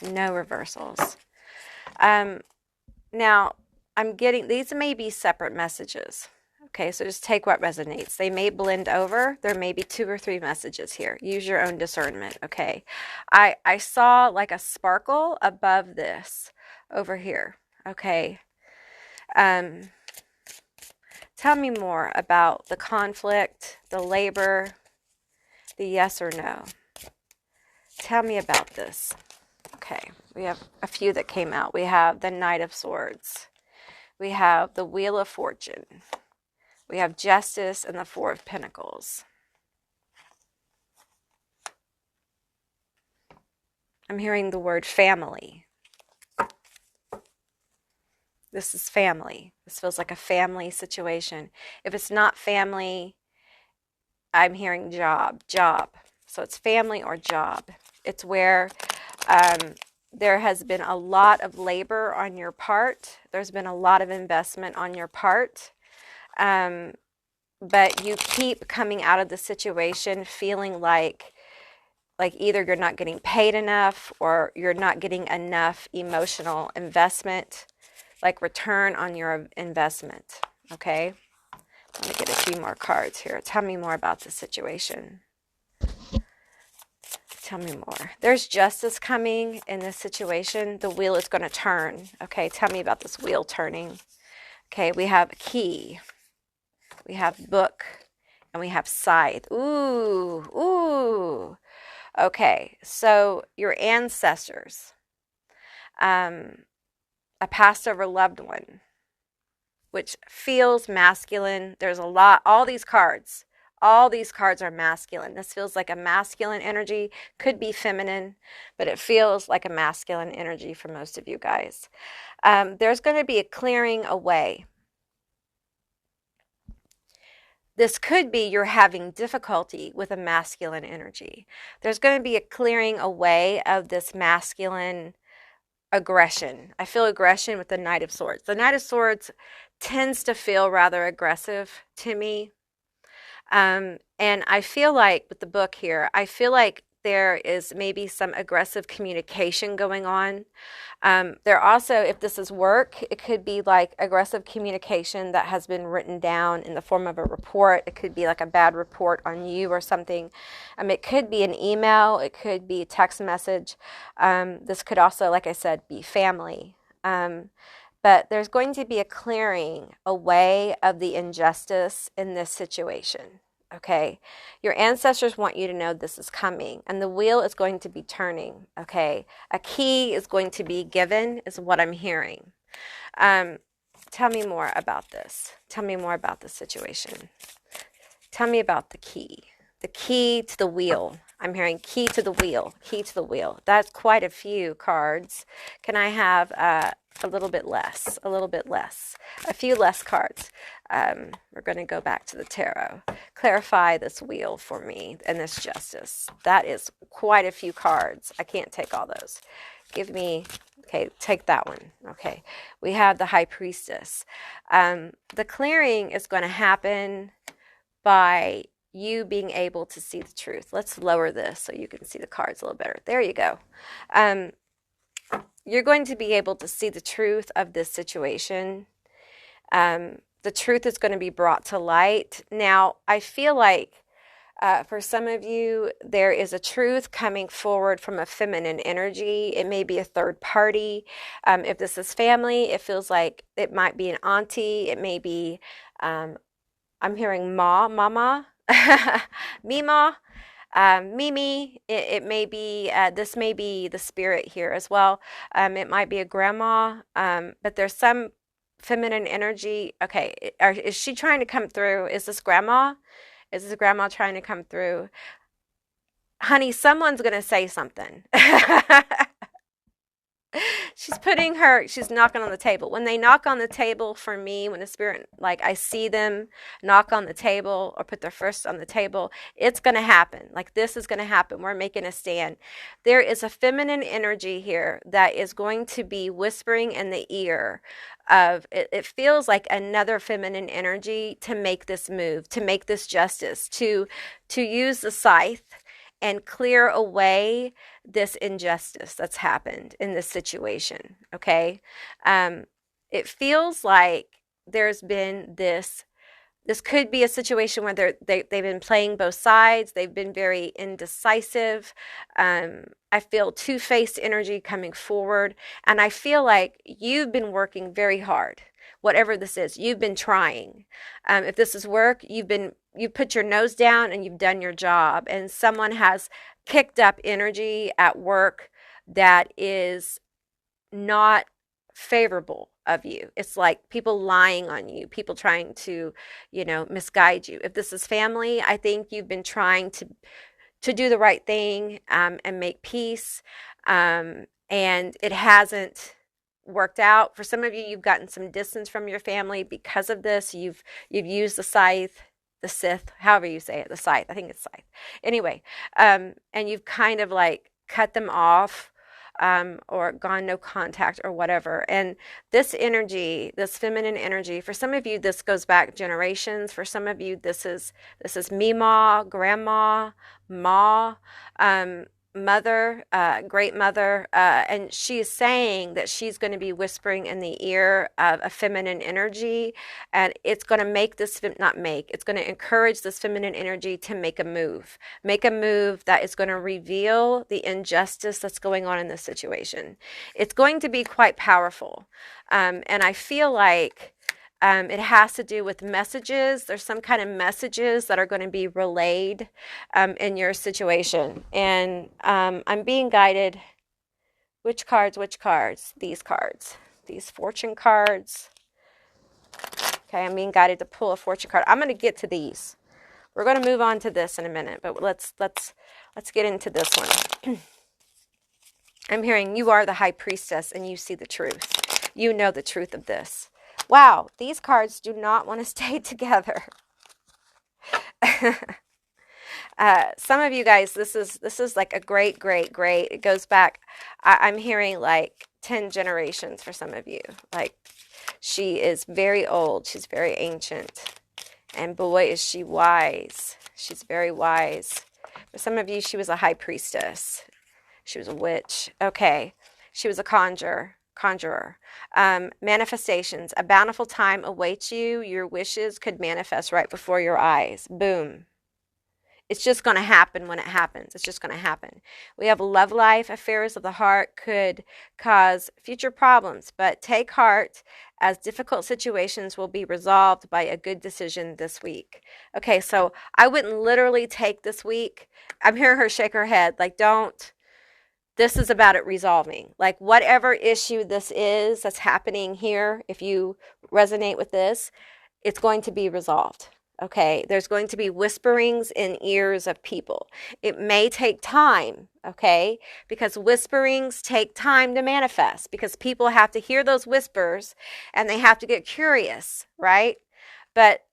No reversals. Now, I'm getting, these may be separate messages. Okay, so just take what resonates. They may blend over. There may be 2 or 3 messages here. Use your own discernment, okay? I saw like a sparkle above this over here, okay? Tell me more about the conflict, the labor, the yes or no. Tell me about this. Okay, we have a few that came out. We have the Knight of Swords. We have the Wheel of Fortune. We have Justice and the Four of Pentacles. I'm hearing the word family. This is family. This feels like a family situation. If it's not family, I'm hearing job. So it's family or job. It's where there has been a lot of labor on your part. There's been a lot of investment on your part. But you keep coming out of the situation feeling like either you're not getting paid enough or you're not getting enough emotional investment, like return on your investment, okay? Let me get a few more cards here. Tell me more about the situation. Tell me more. There's justice coming in this situation. The wheel is going to turn, okay? Tell me about this wheel turning. Okay, we have key. We have book. And we have scythe. Ooh. Okay, so your ancestors, a passed over loved one, which feels masculine. There's a lot, all these cards are masculine. This feels like a masculine energy, could be feminine, but it feels like a masculine energy for most of you guys. There's going to be a clearing away. This could be you're having difficulty with a masculine energy. There's going to be a clearing away of this masculine aggression. I feel aggression with the Knight of Swords. The Knight of Swords tends to feel rather aggressive to me. And I feel like with the book here, I feel like there is maybe some aggressive communication going on. There also, if this is work, it could be like aggressive communication that has been written down in the form of a report. It could be like a bad report on you or something. It could be an email. It could be a text message. This could also, like I said, be family. But there's going to be a clearing away of the injustice in this situation. Okay, your ancestors want you to know this is coming, and the wheel is going to be turning. Okay, a key is going to be given, is what I'm hearing. Tell me more about this. Tell me more about the situation. Tell me about the key. The key to the wheel. I'm hearing key to the wheel. Key to the wheel. That's quite a few cards. Can I have a little bit less? A little bit less. A few less cards. We're going to go back to the tarot. Clarify this wheel for me and this justice. That is quite a few cards. I can't take all those. Give me, okay, take that one. Okay, we have the High Priestess. The clearing is going to happen by you being able to see the truth. Let's lower this so you can see the cards a little better. There you go. You're going to be able to see the truth of this situation. The truth is going to be brought to light. Now, I feel like for some of you, there is a truth coming forward from a feminine energy. It may be a third party. If this is family, it feels like it might be an auntie. It may be, I'm hearing mama, Mima, Mimi. It may be, this may be the spirit here as well. It might be a grandma, but there's some feminine energy. Okay, is she trying to come through? Is this grandma? Is this grandma trying to come through? Honey, someone's going to say something. She's knocking on the table. When they knock on the table for me, when the spirit, like I see them knock on the table or put their fist on the table, it's going to happen. Like this is going to happen. We're making a stand. There is a feminine energy here that is going to be whispering in the ear of, it feels like another feminine energy to make this move, to make this justice, to use the scythe and clear away this injustice that's happened in this situation, okay? It feels like there's been this could be a situation where they've been playing both sides. They've been very indecisive. I feel two-faced energy coming forward. And I feel like you've been working very hard. Whatever this is, you've been trying. If this is work, you've put your nose down and you've done your job. And someone has kicked up energy at work that is not favorable of you. It's like people lying on you, people trying to, misguide you. If this is family, I think you've been trying to do the right thing, and make peace, and it hasn't worked out. For some of you, you've gotten some distance from your family because of this. You've used the scythe, the scythe, however you say it, the scythe. I think it's scythe. Anyway, and you've kind of like cut them off, or gone no contact or whatever. And this energy, this feminine energy, for some of you, this goes back generations. For some of you, this is Mima, grandma, ma, mother, great mother, and she is saying that she's going to be whispering in the ear of a feminine energy, and it's going to make this, it's going to encourage this feminine energy to make a move that is going to reveal the injustice that's going on in this situation. It's going to be quite powerful, and I feel like it has to do with messages. There's some kind of messages that are going to be relayed in your situation. And I'm being guided. Which cards? These cards. These fortune cards. Okay, I'm being guided to pull a fortune card. I'm going to get to these. We're going to move on to this in a minute, but let's get into this one. I'm hearing you are the high priestess and you see the truth. You know the truth of this. Wow, these cards do not want to stay together. Some of you guys, this is like a great. It goes back, I'm hearing like 10 generations for some of you. Like, she is very old. She's very ancient. And boy, is she wise. She's very wise. For some of you, she was a high priestess. She was a witch. Okay. She was a conjurer. Manifestations. A bountiful time awaits you. Your wishes could manifest right before your eyes. Boom. It's just going to happen when it happens. It's just going to happen. We have love life. Affairs of the heart could cause future problems, but take heart, as difficult situations will be resolved by a good decision this week. Okay, so I wouldn't literally take this week. I'm hearing her shake her head. Like, don't. This is about it resolving. Like, whatever issue this is that's happening here, if you resonate with this, it's going to be resolved. Okay, there's going to be whisperings in ears of people. It may take time, okay, because whisperings take time to manifest, because people have to hear those whispers and they have to get curious, right? But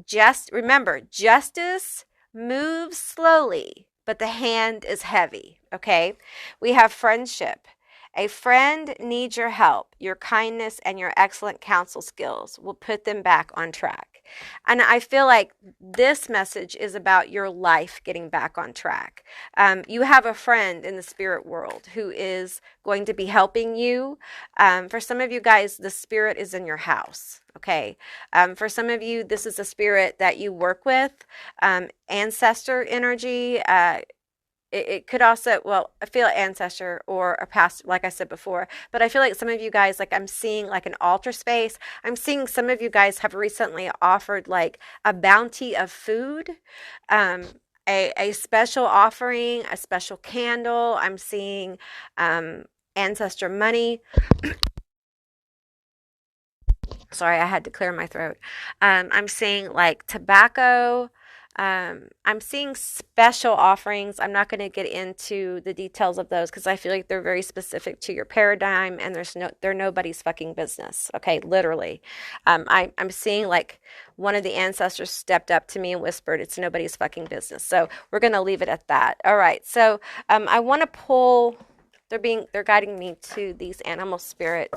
just remember, justice moves slowly, but the hand is heavy, okay? We have friendship. A friend needs your help. Your kindness and your excellent counsel skills will put them back on track. And I feel like this message is about your life getting back on track. You have a friend in the spirit world who is going to be helping you. For some of you guys, the spirit is in your house. Okay. For some of you, this is a spirit that you work with. Ancestor energy. It could also, well, I feel an ancestor or a past, like I said before, but I feel like some of you guys, like I'm seeing like an altar space. I'm seeing some of you guys have recently offered like a bounty of food, a special offering, a special candle. I'm seeing ancestor money. Sorry, I had to clear my throat. I'm seeing like tobacco. I'm seeing special offerings. I'm not going to get into the details of those because I feel like they're very specific to your paradigm, and they're nobody's fucking business. Okay, literally. I'm seeing like one of the ancestors stepped up to me and whispered, "It's nobody's fucking business." So we're going to leave it at that. All right. So I want to pull. They're guiding me to this animal spirit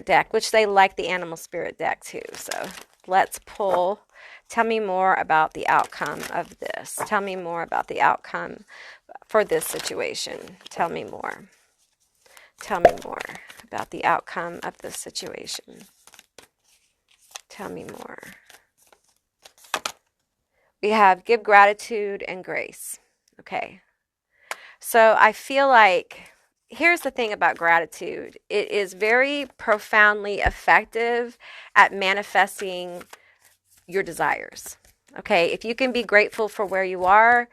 deck, which they like the animal spirit deck too. So let's pull Tell me more about the outcome of this. Tell me more about the outcome for this situation. Tell me more. Tell me more about the outcome of this situation. Tell me more. We have give gratitude and grace. Okay. So I feel like, here's the thing about gratitude. It is very profoundly effective at manifesting your desires. Okay. If you can be grateful for where you are,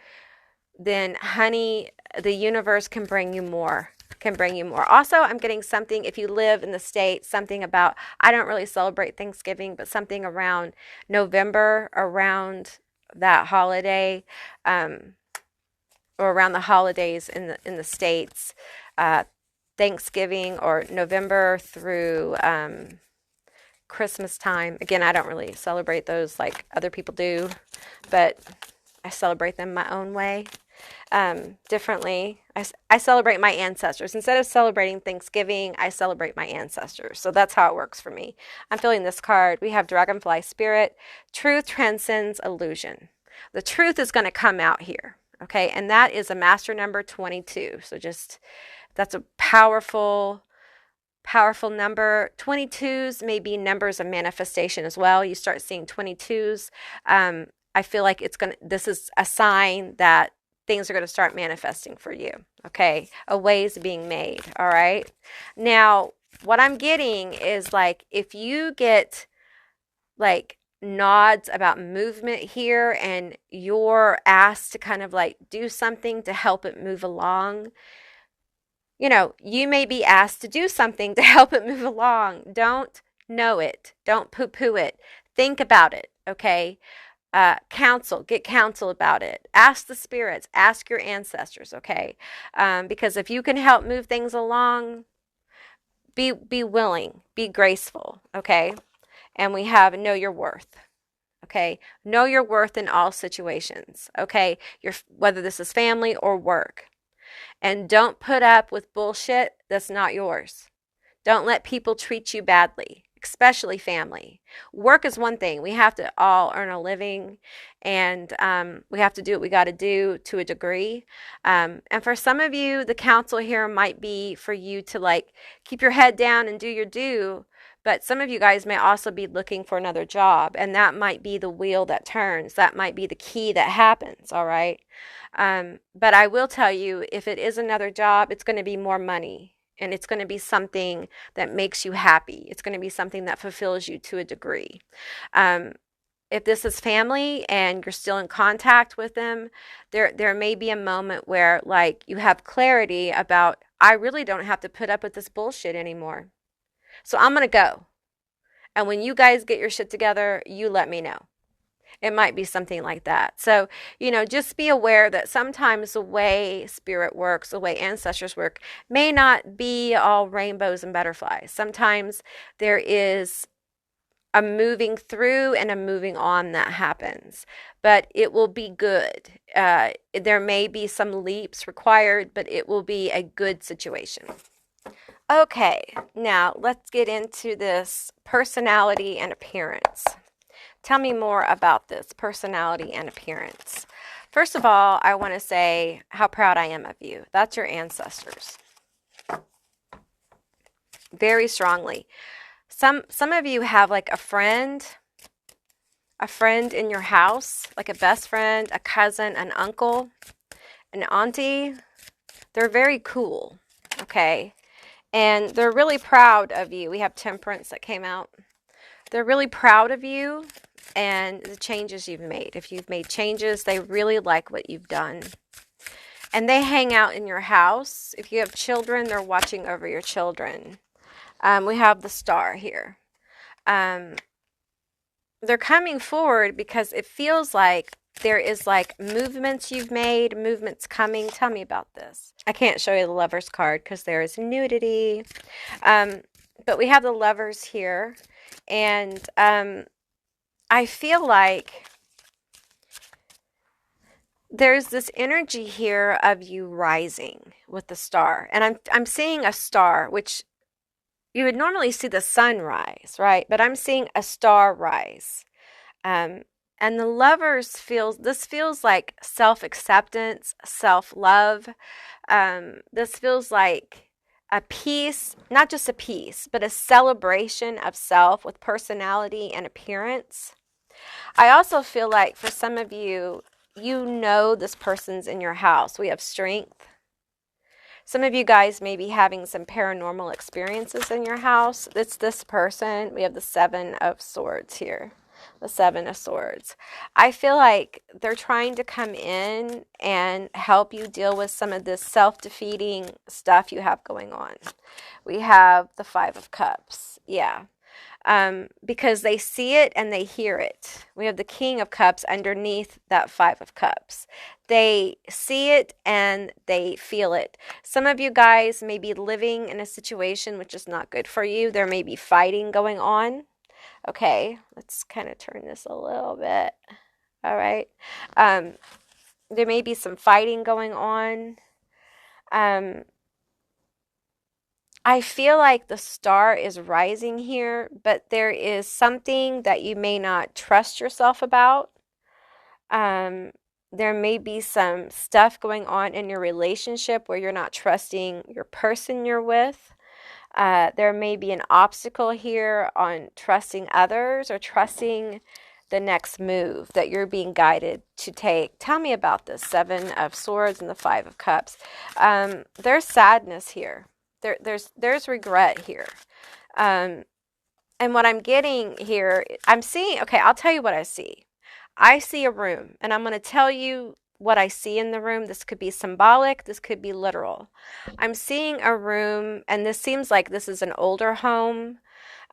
then honey, the universe can bring you more. Also, I'm getting something, if you live in the States, something about, I don't really celebrate Thanksgiving, but something around November, around that holiday, or around the holidays in the States, Thanksgiving or November through Christmas time. Again, I don't really celebrate those like other people do, but I celebrate them my own way. Differently. I celebrate my ancestors. Instead of celebrating Thanksgiving, I celebrate my ancestors. So that's how it works for me. I'm feeling this card. We have Dragonfly Spirit. Truth transcends illusion. The truth is going to come out here. Okay. And that is a master number 22. So that's a powerful number. 22s may be numbers of manifestation as well. You start seeing 22s. I feel like this is a sign that things are going to start manifesting for you. Okay. A way is being made. All right. Now, what I'm getting is like, if you get like nods about movement here and you're asked to kind of like do something to help it move along, you may be asked to do something to help it move along. Don't know it. Don't poo-poo it. Think about it. Okay. Get counsel about it. Ask the spirits, ask your ancestors, okay? Because if you can help move things along, be willing, be graceful, okay? And we have know your worth, okay? Know your worth in all situations, okay? Whether this is family or work. And don't put up with bullshit that's not yours. Don't let people treat you badly, especially family. Work is one thing. We have to all earn a living, and we have to do what we got to do to a degree. And for some of you, the counsel here might be for you to like keep your head down and do your due. But some of you guys may also be looking for another job, and that might be the wheel that turns. That might be the key that happens, all right? But I will tell you, if it is another job, it's going to be more money. And it's going to be something that makes you happy. It's going to be something that fulfills you to a degree. If this is family and you're still in contact with them, there may be a moment where like you have clarity about, I really don't have to put up with this bullshit anymore. So I'm going to go. And when you guys get your shit together, you let me know. It might be something like that. So, just be aware that sometimes the way spirit works, the way ancestors work, may not be all rainbows and butterflies. Sometimes there is a moving through and a moving on that happens, but it will be good. There may be some leaps required, but it will be a good situation. Okay, now let's get into this personality and appearance. Tell me more about this personality and appearance. First of all, I want to say how proud I am of you. That's your ancestors. Very strongly. Some of you have like a friend in your house, like a best friend, a cousin, an uncle, an auntie. They're very cool, okay? And they're really proud of you. We have temperance that came out. They're really proud of you and the changes you've made. If you've made changes, they really like what you've done. And they hang out in your house. If you have children, they're watching over your children. We have the star here. They're coming forward because it feels like there is like movements you've made, movements coming. Tell me about this. I can't show you the Lovers card because there is nudity. But we have the Lovers here. And I feel like there's this energy here of you rising with the star. And I'm seeing a star, which you would normally see the sun rise, right? But I'm seeing a star rise. And the lovers this feels like self-acceptance, self-love. This feels like a peace, not just a peace, but a celebration of self with personality and appearance. I also feel like for some of you, you know this person's in your house. We have strength. Some of you guys may be having some paranormal experiences in your house. It's this person. We have the Seven of Swords here. The Seven of Swords. I feel like they're trying to come in and help you deal with some of this self-defeating stuff you have going on. We have the Five of Cups. Yeah. Because they see it and they hear it. We have the King of Cups underneath that Five of Cups. They see it and they feel it. Some of you guys may be living in a situation which is not good for you. There may be fighting going on. Okay, let's kind of turn this a little bit. All right. There may be some fighting going on. I feel like the star is rising here, but there is something that you may not trust yourself about. There may be some stuff going on in your relationship where you're not trusting your person you're with. There may be an obstacle here on trusting others or trusting the next move that you're being guided to take. Tell me about this Seven of Swords and the Five of Cups. There's sadness here. There's regret here. And what I'm getting here, I'm seeing, okay, I'll tell you what I see. I see a room, and I'm going to tell you what I see in the room. This could be symbolic. This could be literal. I'm seeing a room, and this seems like this is an older home.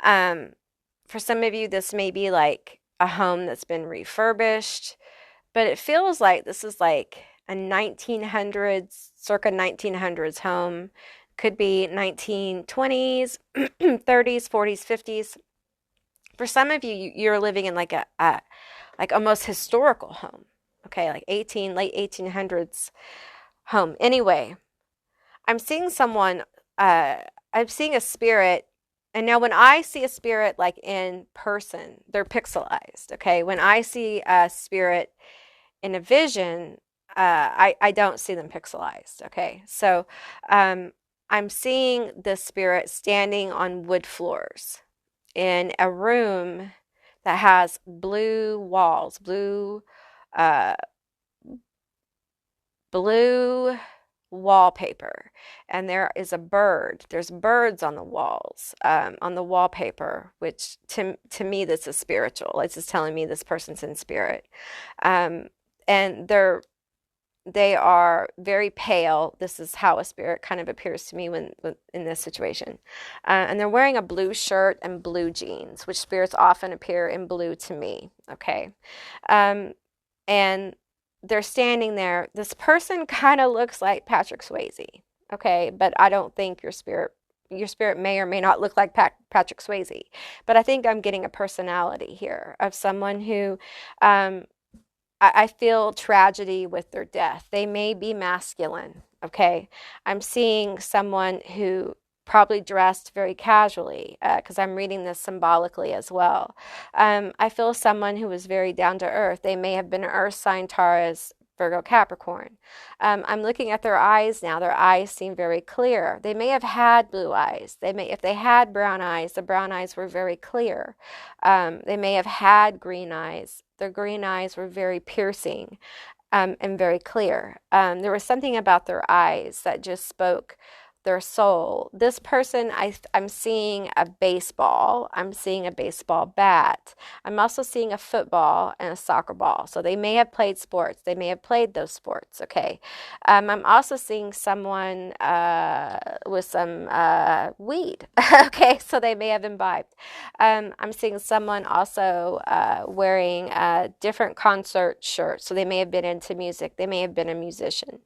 For some of you, this may be like a home that's been refurbished, but it feels like this is like a 1900s, circa 1900s home. Could be 1920s, 30s, 40s, 50s. For some of you, you're living in like a like almost historical home. Okay, like late 1800s home. Anyway, I'm seeing someone, I'm seeing a spirit. And now when I see a spirit like in person, they're pixelized. Okay, when I see a spirit in a vision, I don't see them pixelized. Okay, so I'm seeing the spirit standing on wood floors in a room that has blue walls, blue wallpaper, and there is a bird. There's birds on the walls, on the wallpaper, which to me this is spiritual. It's just telling me this person's in spirit, and they are very pale. This is how a spirit kind of appears to me when in this situation. And they're wearing a blue shirt and blue jeans, which spirits often appear in blue to me. Okay. And they're standing there. This person kind of looks like Patrick Swayze. Okay. But I don't think your spirit may or may not look like Patrick Swayze. But I think I'm getting a personality here of someone who, I feel tragedy with their death. They may be masculine, okay? I'm seeing someone who probably dressed very casually because I'm reading this symbolically as well. I feel someone who was very down to earth. They may have been an earth sign, Taurus, Virgo, Capricorn. I'm looking at their eyes now. Their eyes seem very clear. They may have had blue eyes. If they had brown eyes, the brown eyes were very clear. They may have had green eyes. Their green eyes were very piercing and very clear. There was something about their eyes that just spoke their soul. This person, I'm seeing a baseball. I'm seeing a baseball bat. I'm also seeing a football and a soccer ball. So they may have played sports. They may have played those sports. Okay. I'm also seeing someone with some weed. Okay. So they may have imbibed. I'm seeing someone also wearing a different concert shirt. So they may have been into music. They may have been a musician.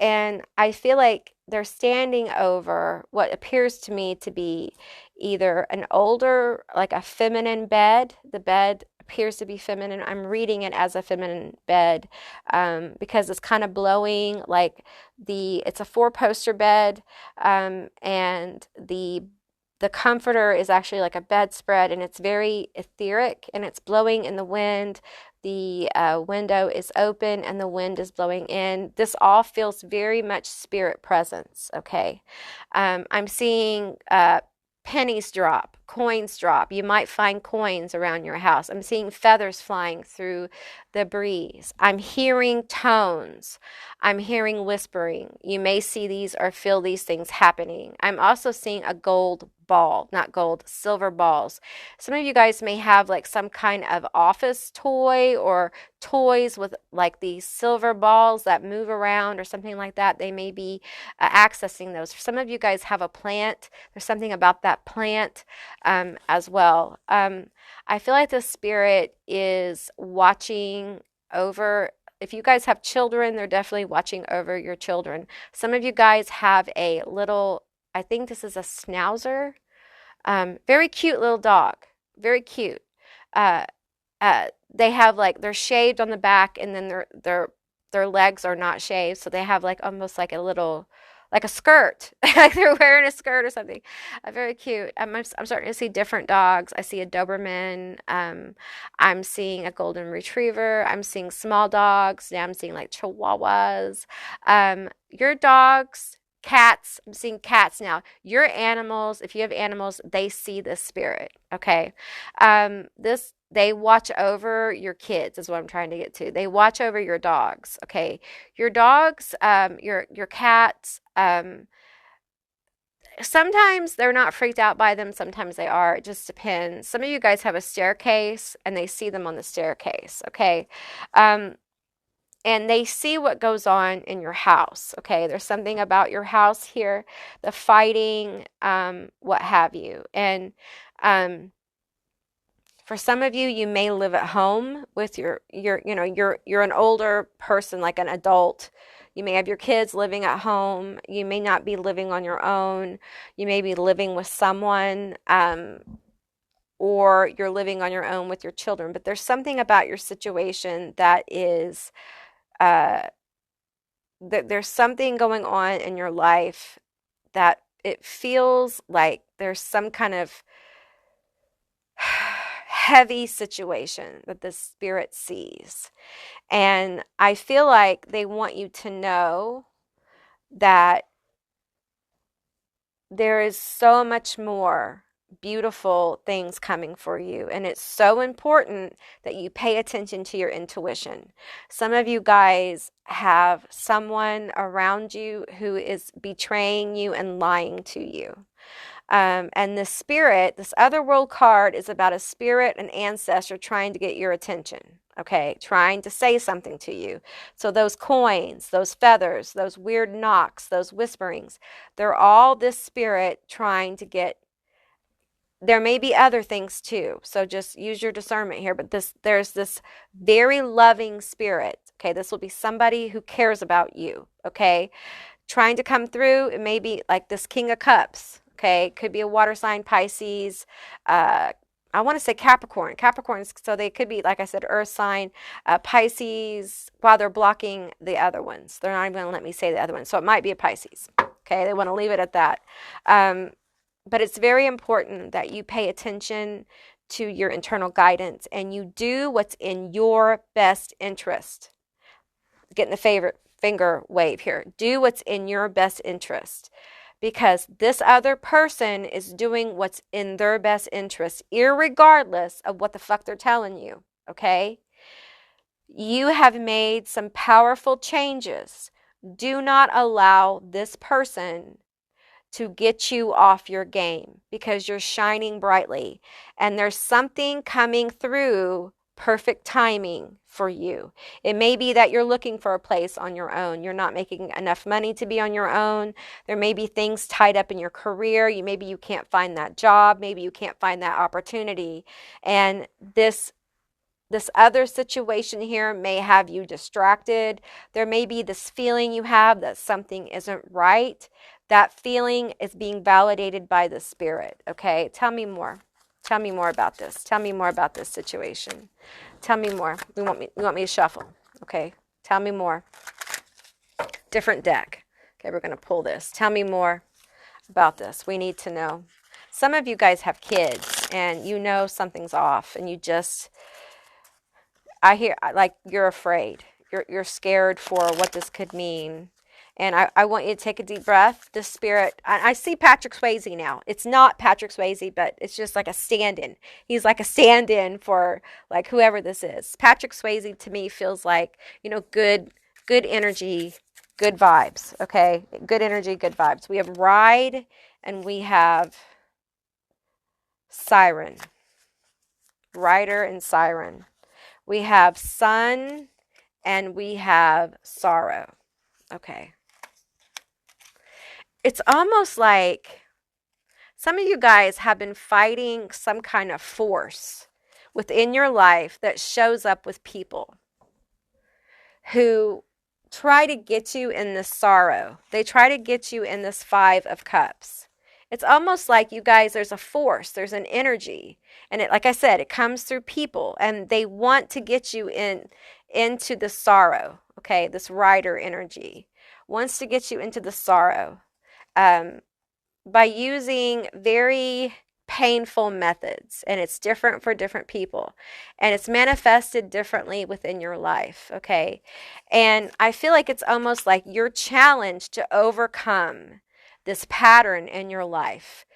And I feel like they're standing over what appears to me to be either an older, like a feminine bed. The bed appears to be feminine. I'm reading it as a feminine bed because it's kind of blowing like it's a four-poster bed and the the comforter is actually like a bedspread, and it's very etheric, and it's blowing in the wind. The window is open and the wind is blowing in. This all feels very much spirit presence, okay? I'm seeing pennies drop, coins drop. You might find coins around your house. I'm seeing feathers flying through the breeze. I'm hearing tones. I'm hearing whispering. You may see these or feel these things happening. I'm also seeing a gold ball, not gold, silver balls. Some of you guys may have like some kind of office toy or toys with like these silver balls that move around or something like that. They may be accessing those. Some of you guys have a plant. There's something about that plant as well. I feel like the spirit is watching over. If you guys have children, they're definitely watching over your children. Some of you guys have a little, I think this is a schnauzer. Very cute little dog. Very cute. Uh, they have like, they're shaved on the back, and then their legs are not shaved, so they have like almost like a little, like a skirt, like they're wearing a skirt or something. Very cute. I'm starting to see different dogs. I see a Doberman. I'm seeing a golden retriever. I'm seeing small dogs. Now I'm seeing like Chihuahuas. Your dogs. Cats, I'm seeing cats now. Your animals, if you have animals, they see this spirit, okay? They watch over your kids is what I'm trying to get to. They watch over your dogs, okay? Your dogs, your cats, sometimes they're not freaked out by them, sometimes they are. It just depends. Some of you guys have a staircase and they see them on the staircase, okay? And they see what goes on in your house, okay? There's something about your house here, the fighting, what have you. And for some of you, you may live at home with you're an older person, like an adult. You may have your kids living at home. You may not be living on your own. You may be living with someone, or you're living on your own with your children. But there's something about your situation that is there's something going on in your life that it feels like there's some kind of heavy situation that the spirit sees. And I feel like they want you to know that there is so much more beautiful things coming for you, and it's so important that you pay attention to your intuition. Some of you guys have someone around you who is betraying you and lying to you. And the spirit, this Otherworld card, is about a spirit, an ancestor trying to get your attention, okay? Trying to say something to you. So those coins, those feathers, those weird knocks, those whisperings, they're all this spirit trying to get. There may be other things too, so just use your discernment here, but there's this very loving spirit, okay? This will be somebody who cares about you, okay? Trying to come through. It may be like this King of Cups, okay? Could be a water sign, Pisces, I want to say Capricorn. Capricorns, so they could be, like I said, earth sign, Pisces, while they're blocking the other ones. They're not even going to let me say the other ones, so it might be a Pisces, okay? They want to leave it at that. But it's very important that you pay attention to your internal guidance and you do what's in your best interest. Getting the favorite finger wave here. Do what's in your best interest, because this other person is doing what's in their best interest, irregardless of what the fuck they're telling you, okay? You have made some powerful changes. Do not allow this person to get you off your game, because you're shining brightly and there's something coming through, perfect timing for you. It may be that you're looking for a place on your own. You're not making enough money to be on your own. There may be things tied up in your career. Maybe you can't find that job. Maybe you can't find that opportunity. And this other situation here may have you distracted. There may be this feeling you have that something isn't right. That feeling is being validated by the spirit, okay? Tell me more. Tell me more about this. Tell me more about this situation. Tell me more. You want me to shuffle, okay? Tell me more. Different deck. Okay, we're going to pull this. Tell me more about this. We need to know. some of you guys have kids and you know something's off, and you just, I hear like you're afraid. You're scared for what this could mean. And I want you to take a deep breath. The spirit, I see Patrick Swayze now. It's not Patrick Swayze, but it's just like a stand-in. He's like a stand-in for like whoever this is. Patrick Swayze to me feels like, you know, good energy, good vibes. Okay, good energy, good vibes. We have ride and we have siren, rider and siren. We have sun and we have sorrow. Okay. It's almost like some of you guys have been fighting some kind of force within your life that shows up with people who try to get you in this sorrow. They try to get you in this 5 of Cups. It's almost like you guys, there's a force, there's an energy. And it, like I said, it comes through people, and they want to get you into the sorrow. Okay, this rider energy wants to get you into the sorrow. By using very painful methods, and it's different for different people, and it's manifested differently within your life. Okay, and I feel like it's almost like you're challenged to overcome this pattern in your life.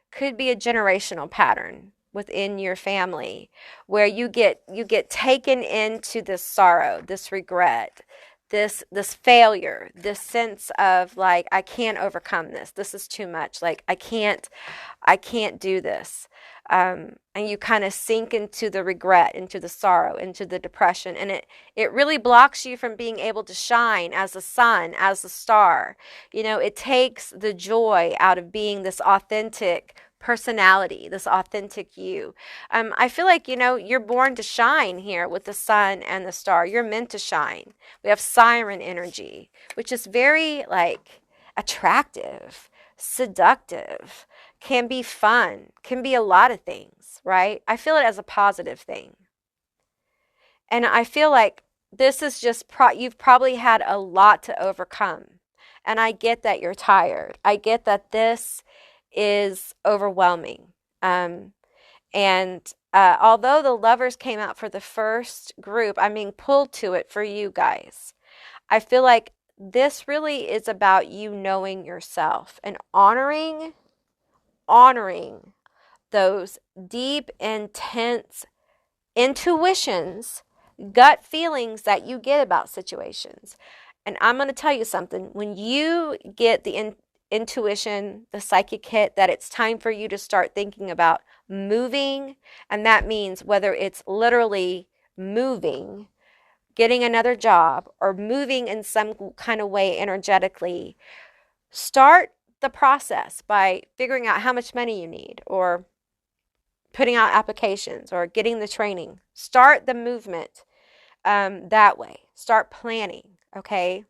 Could be a generational pattern within your family where you get taken into this sorrow, this regret, this failure, this sense of like, I can't overcome this. This is too much. Like, I can't do this. And you kind of sink into the regret, into the sorrow, into the depression. And it really blocks you from being able to shine as the sun, as the star. You know, it takes the joy out of being this authentic personality, this authentic you. I feel like, you know, you're born to shine here with the sun and the star. You're meant to shine. We have siren energy, which is very like attractive, seductive, can be fun, can be a lot of things, right? I feel it as a positive thing. And I feel like this is just, you've probably had a lot to overcome. And I get that you're tired. I get that this is overwhelming. Although the lovers came out for the first group, I'm being pulled to it for you guys. I feel like this really is about you knowing yourself and honoring those deep, intense intuitions, gut feelings that you get about situations. And I'm going to tell you something. When you get the intuition, the psychic hit that it's time for you to start thinking about moving, and that means whether it's literally moving, getting another job, or moving in some kind of way energetically, start the process by figuring out how much money you need, or putting out applications, or getting the training. Start the movement that way. Start planning, okay?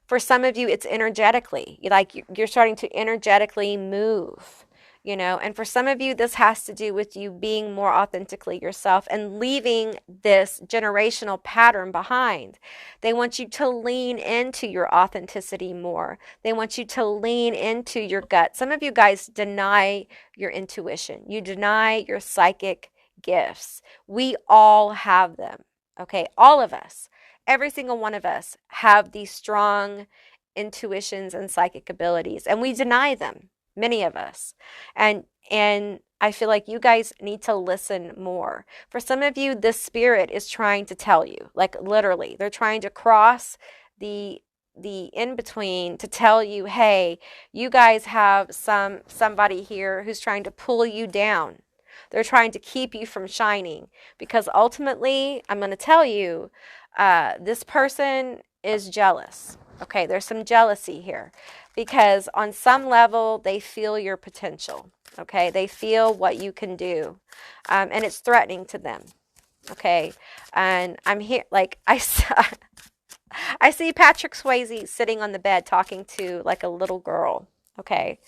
For some of you, it's energetically. Like you're starting to energetically move, you know. And for some of you, this has to do with you being more authentically yourself and leaving this generational pattern behind. They want you to lean into your authenticity more. They want you to lean into your gut. Some of you guys deny your intuition. You deny your psychic gifts. We all have them, okay? All of us. Every single one of us have these strong intuitions and psychic abilities, and we deny them, many of us. And I feel like you guys need to listen more. For some of you, the spirit is trying to tell you, like literally, they're trying to cross the in-between to tell you, hey, you guys have somebody here who's trying to pull you down. They're trying to keep you from shining, because ultimately, I'm going to tell you, this person is jealous. Okay, there's some jealousy here, because on some level they feel your potential. Okay, they feel what you can do, and it's threatening to them. Okay, and I'm here, like I see Patrick Swayze sitting on the bed talking to like a little girl. Okay,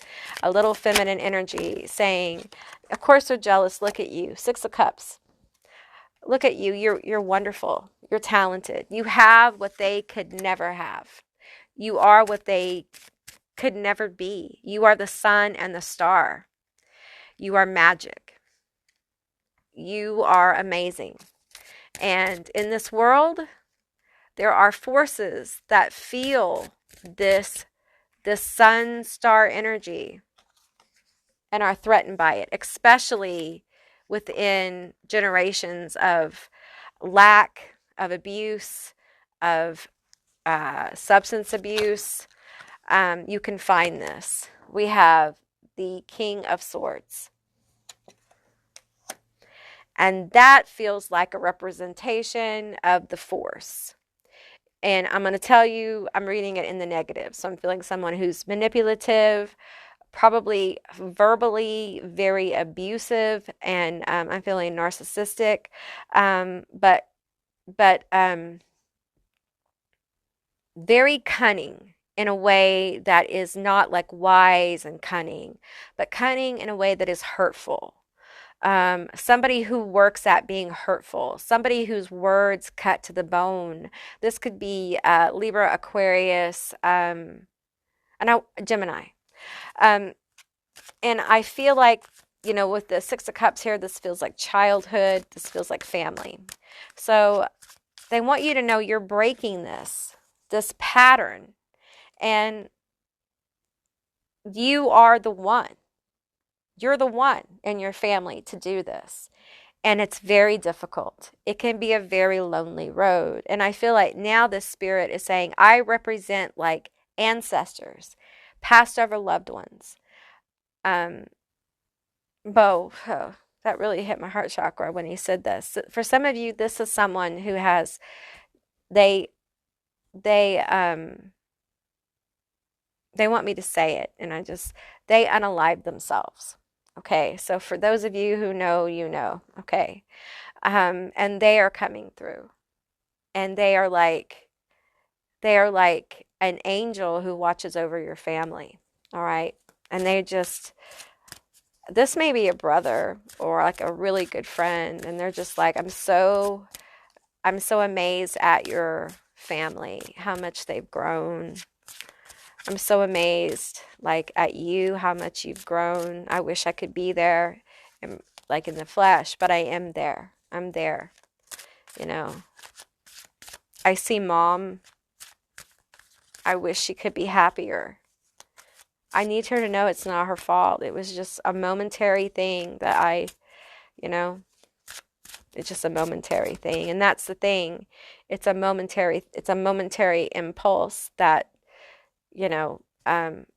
a little feminine energy saying, of course they're jealous. Look at you, 6 of Cups. Look at you. You're wonderful. You're talented. You have what they could never have. You are what they could never be. You are the sun and the star. You are magic. You are amazing. And in this world, there are forces that feel this sun star energy and are threatened by it, especially within generations of lack, of abuse, of substance abuse. You can find this. We have the King of Swords. And that feels like a representation of the force. And I'm going to tell you, I'm reading it in the negative. So I'm feeling someone who's manipulative, probably verbally very abusive, and I'm feeling narcissistic, but very cunning in a way that is not like wise and cunning, but cunning in a way that is hurtful. Somebody who works at being hurtful, somebody whose words cut to the bone. This could be Libra, Aquarius, Gemini. And I feel like, with the Six of Cups here, this feels like childhood. This feels like family. So they want you to know you're breaking this pattern. And you are the one. You're the one in your family to do this. And it's very difficult. It can be a very lonely road. And I feel like now this spirit is saying, I represent like ancestors, passed over loved ones. That really hit my heart chakra when he said this. For some of you, this is someone who has, they want me to say it, and they unalive themselves. Okay, so for those of you who know, okay. And they are coming through. And they are like an angel who watches over your family. All right. And this may be a brother or like a really good friend. And they're just like, I'm so amazed at your family, how much they've grown. I'm so amazed, like, at you, how much you've grown. I wish I could be there, like in the flesh, but I am there. I'm there, I see Mom. I wish she could be happier. I need her to know it's not her fault. It was just a momentary thing that it's just a momentary thing. And that's the thing. It's a momentary impulse that,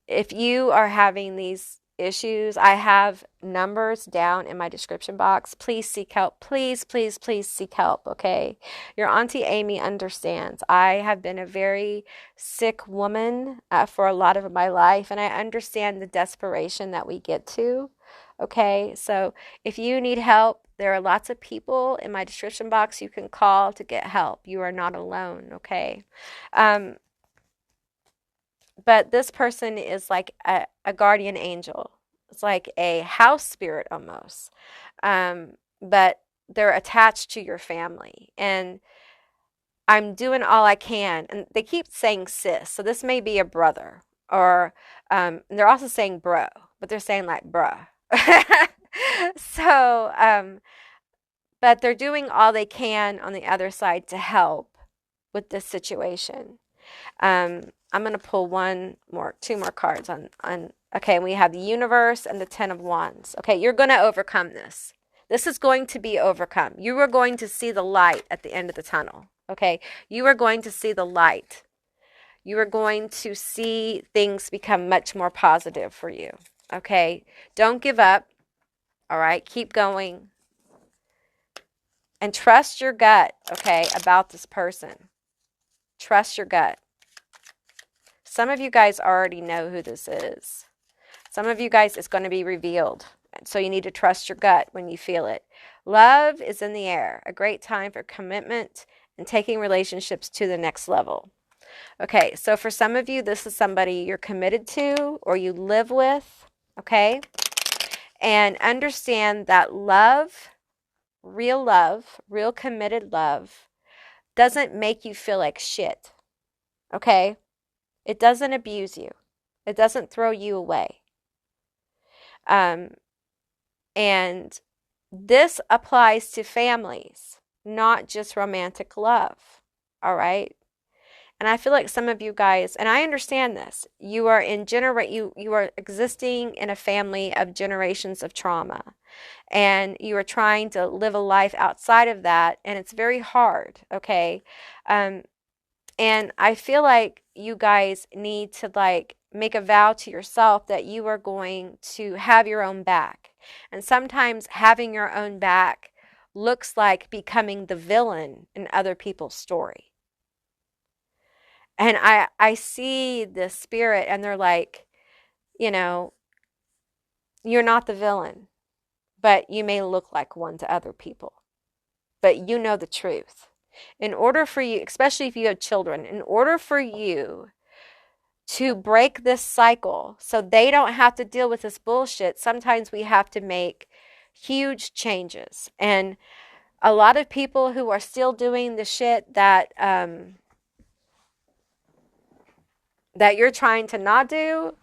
if you are having these issues, I have numbers down in my description box. Please seek help. Please, please, please seek help, okay? Your Auntie Amy understands. I have been a very sick woman for a lot of my life, and I understand the desperation that we get to, okay? So if you need help, there are lots of people in my description box you can call to get help. You are not alone, okay? But this person is like a guardian angel. It's like a house spirit almost. But they're attached to your family. And I'm doing all I can. And they keep saying sis. So this may be a brother. Or they're also saying bro. But they're saying like bruh. So, but they're doing all they can on the other side to help with this situation. I'm going to pull two more cards on, okay, we have the Universe and the Ten of Wands. Okay, you're going to overcome this. This is going to be overcome. You are going to see the light at the end of the tunnel. Okay, you are going to see the light. You are going to see things become much more positive for you. Okay, don't give up. All right, keep going. And trust your gut, okay, about this person. Trust your gut. Some of you guys already know who this is. Some of you guys, it's going to be revealed. So you need to trust your gut when you feel it. Love is in the air. A great time for commitment and taking relationships to the next level. Okay, so for some of you, this is somebody you're committed to or you live with. Okay? And understand that love, real committed love, doesn't make you feel like shit. Okay? It doesn't abuse you. It doesn't throw you away. Um, and this applies to families, not just romantic love. All right. And I feel like some of you guys, and I understand this, you are you are existing in a family of generations of trauma, and you are trying to live a life outside of that, and it's very hard, okay? And I feel like you guys need to like make a vow to yourself that you are going to have your own back. And sometimes having your own back looks like becoming the villain in other people's story. And I see the spirit, and they're like, you know, you're not the villain, but you may look like one to other people. But you know the truth. In order for you, especially if you have children, in order for you to break this cycle so they don't have to deal with this bullshit, sometimes we have to make huge changes. And a lot of people who are still doing the shit that that you're trying to not do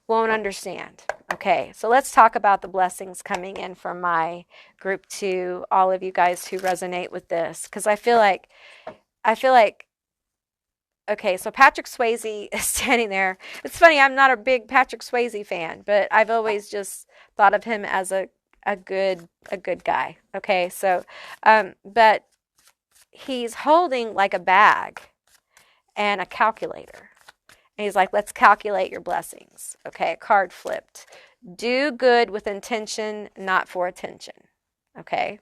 won't understand. Okay, so let's talk about the blessings coming in from my group to all of you guys who resonate with this, because I feel like, okay, so Patrick Swayze is standing there. It's funny, I'm not a big Patrick Swayze fan, but I've always just thought of him as a good guy. Okay, so but he's holding like a bag and a calculator. And he's like, let's calculate your blessings. Okay, a card flipped. Do good with intention, not for attention. Okay.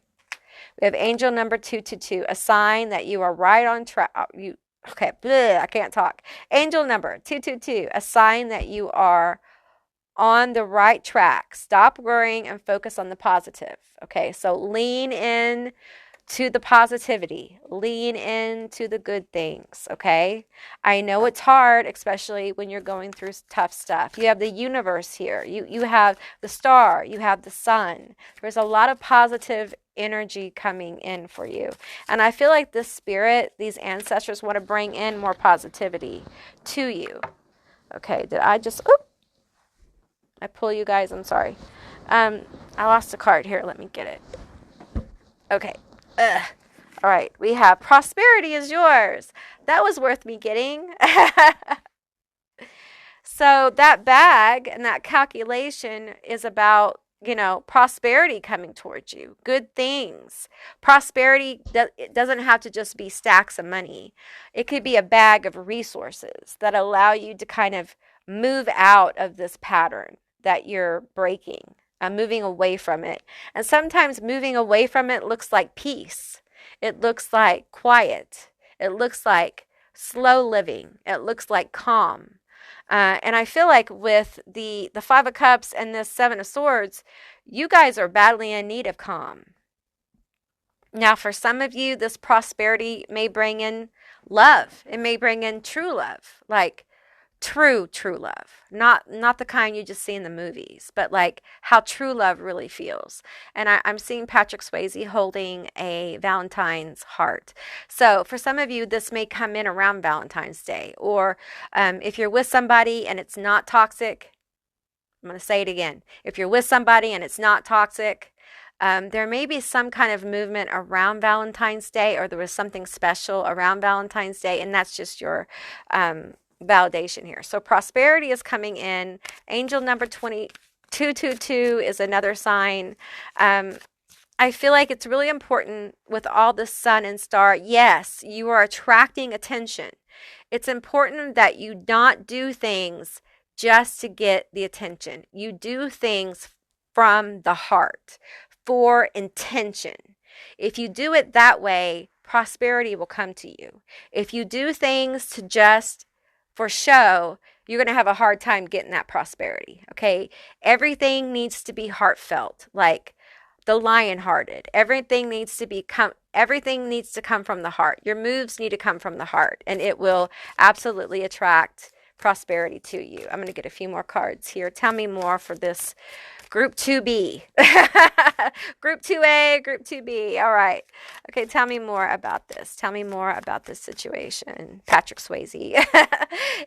We have angel number 222, a sign that you are right on track. Okay, bleh, I can't talk. Angel number 222, a sign that you are on the right track. Stop worrying and focus on the positive. Okay, so lean in to the positivity, lean into the good things, okay? I know it's hard, especially when you're going through tough stuff. You have the universe here. You have the star. You have the sun. There's a lot of positive energy coming in for you. And I feel like this spirit, these ancestors want to bring in more positivity to you. Okay, did I just, I pull you guys, I'm sorry. I lost a card here. Let me get it. Okay. Ugh. All right, we have prosperity is yours. That was worth me getting. So that bag and that calculation is about, prosperity coming towards you, good things. Prosperity, it doesn't have to just be stacks of money. It could be a bag of resources that allow you to kind of move out of this pattern that you're breaking. Moving away from it. And sometimes moving away from it looks like peace. It looks like quiet. It looks like slow living. It looks like calm. And I feel like with the Five of Cups and the Seven of Swords, you guys are badly in need of calm. Now, for some of you, this prosperity may bring in love. It may bring in true love, like true love, not the kind you just see in the movies, but like how true love really feels. And I'm seeing Patrick Swayze holding a Valentine's heart. So for some of you, this may come in around Valentine's Day, or if you're with somebody and it's not toxic. I'm going to say it again. If you're with somebody and it's not toxic, there may be some kind of movement around Valentine's Day, or there was something special around Valentine's Day, and that's just your validation here. So prosperity is coming in. Angel number 222 is another sign. I feel like it's really important with all the sun and star. Yes, you are attracting attention. It's important that you not do things just to get the attention. You do things from the heart for intention. If you do it that way, prosperity will come to you. If you do things to just for show, you're going to have a hard time getting that prosperity, okay? Everything needs to be heartfelt, like the lion-hearted. Everything needs to come from the heart. Your moves need to come from the heart, and it will absolutely attract prosperity to you. I'm going to get a few more cards here. Tell me more for this Group 2B. Group 2A, Group 2B. All right. Okay, tell me more about this. Tell me more about this situation. Patrick Swayze.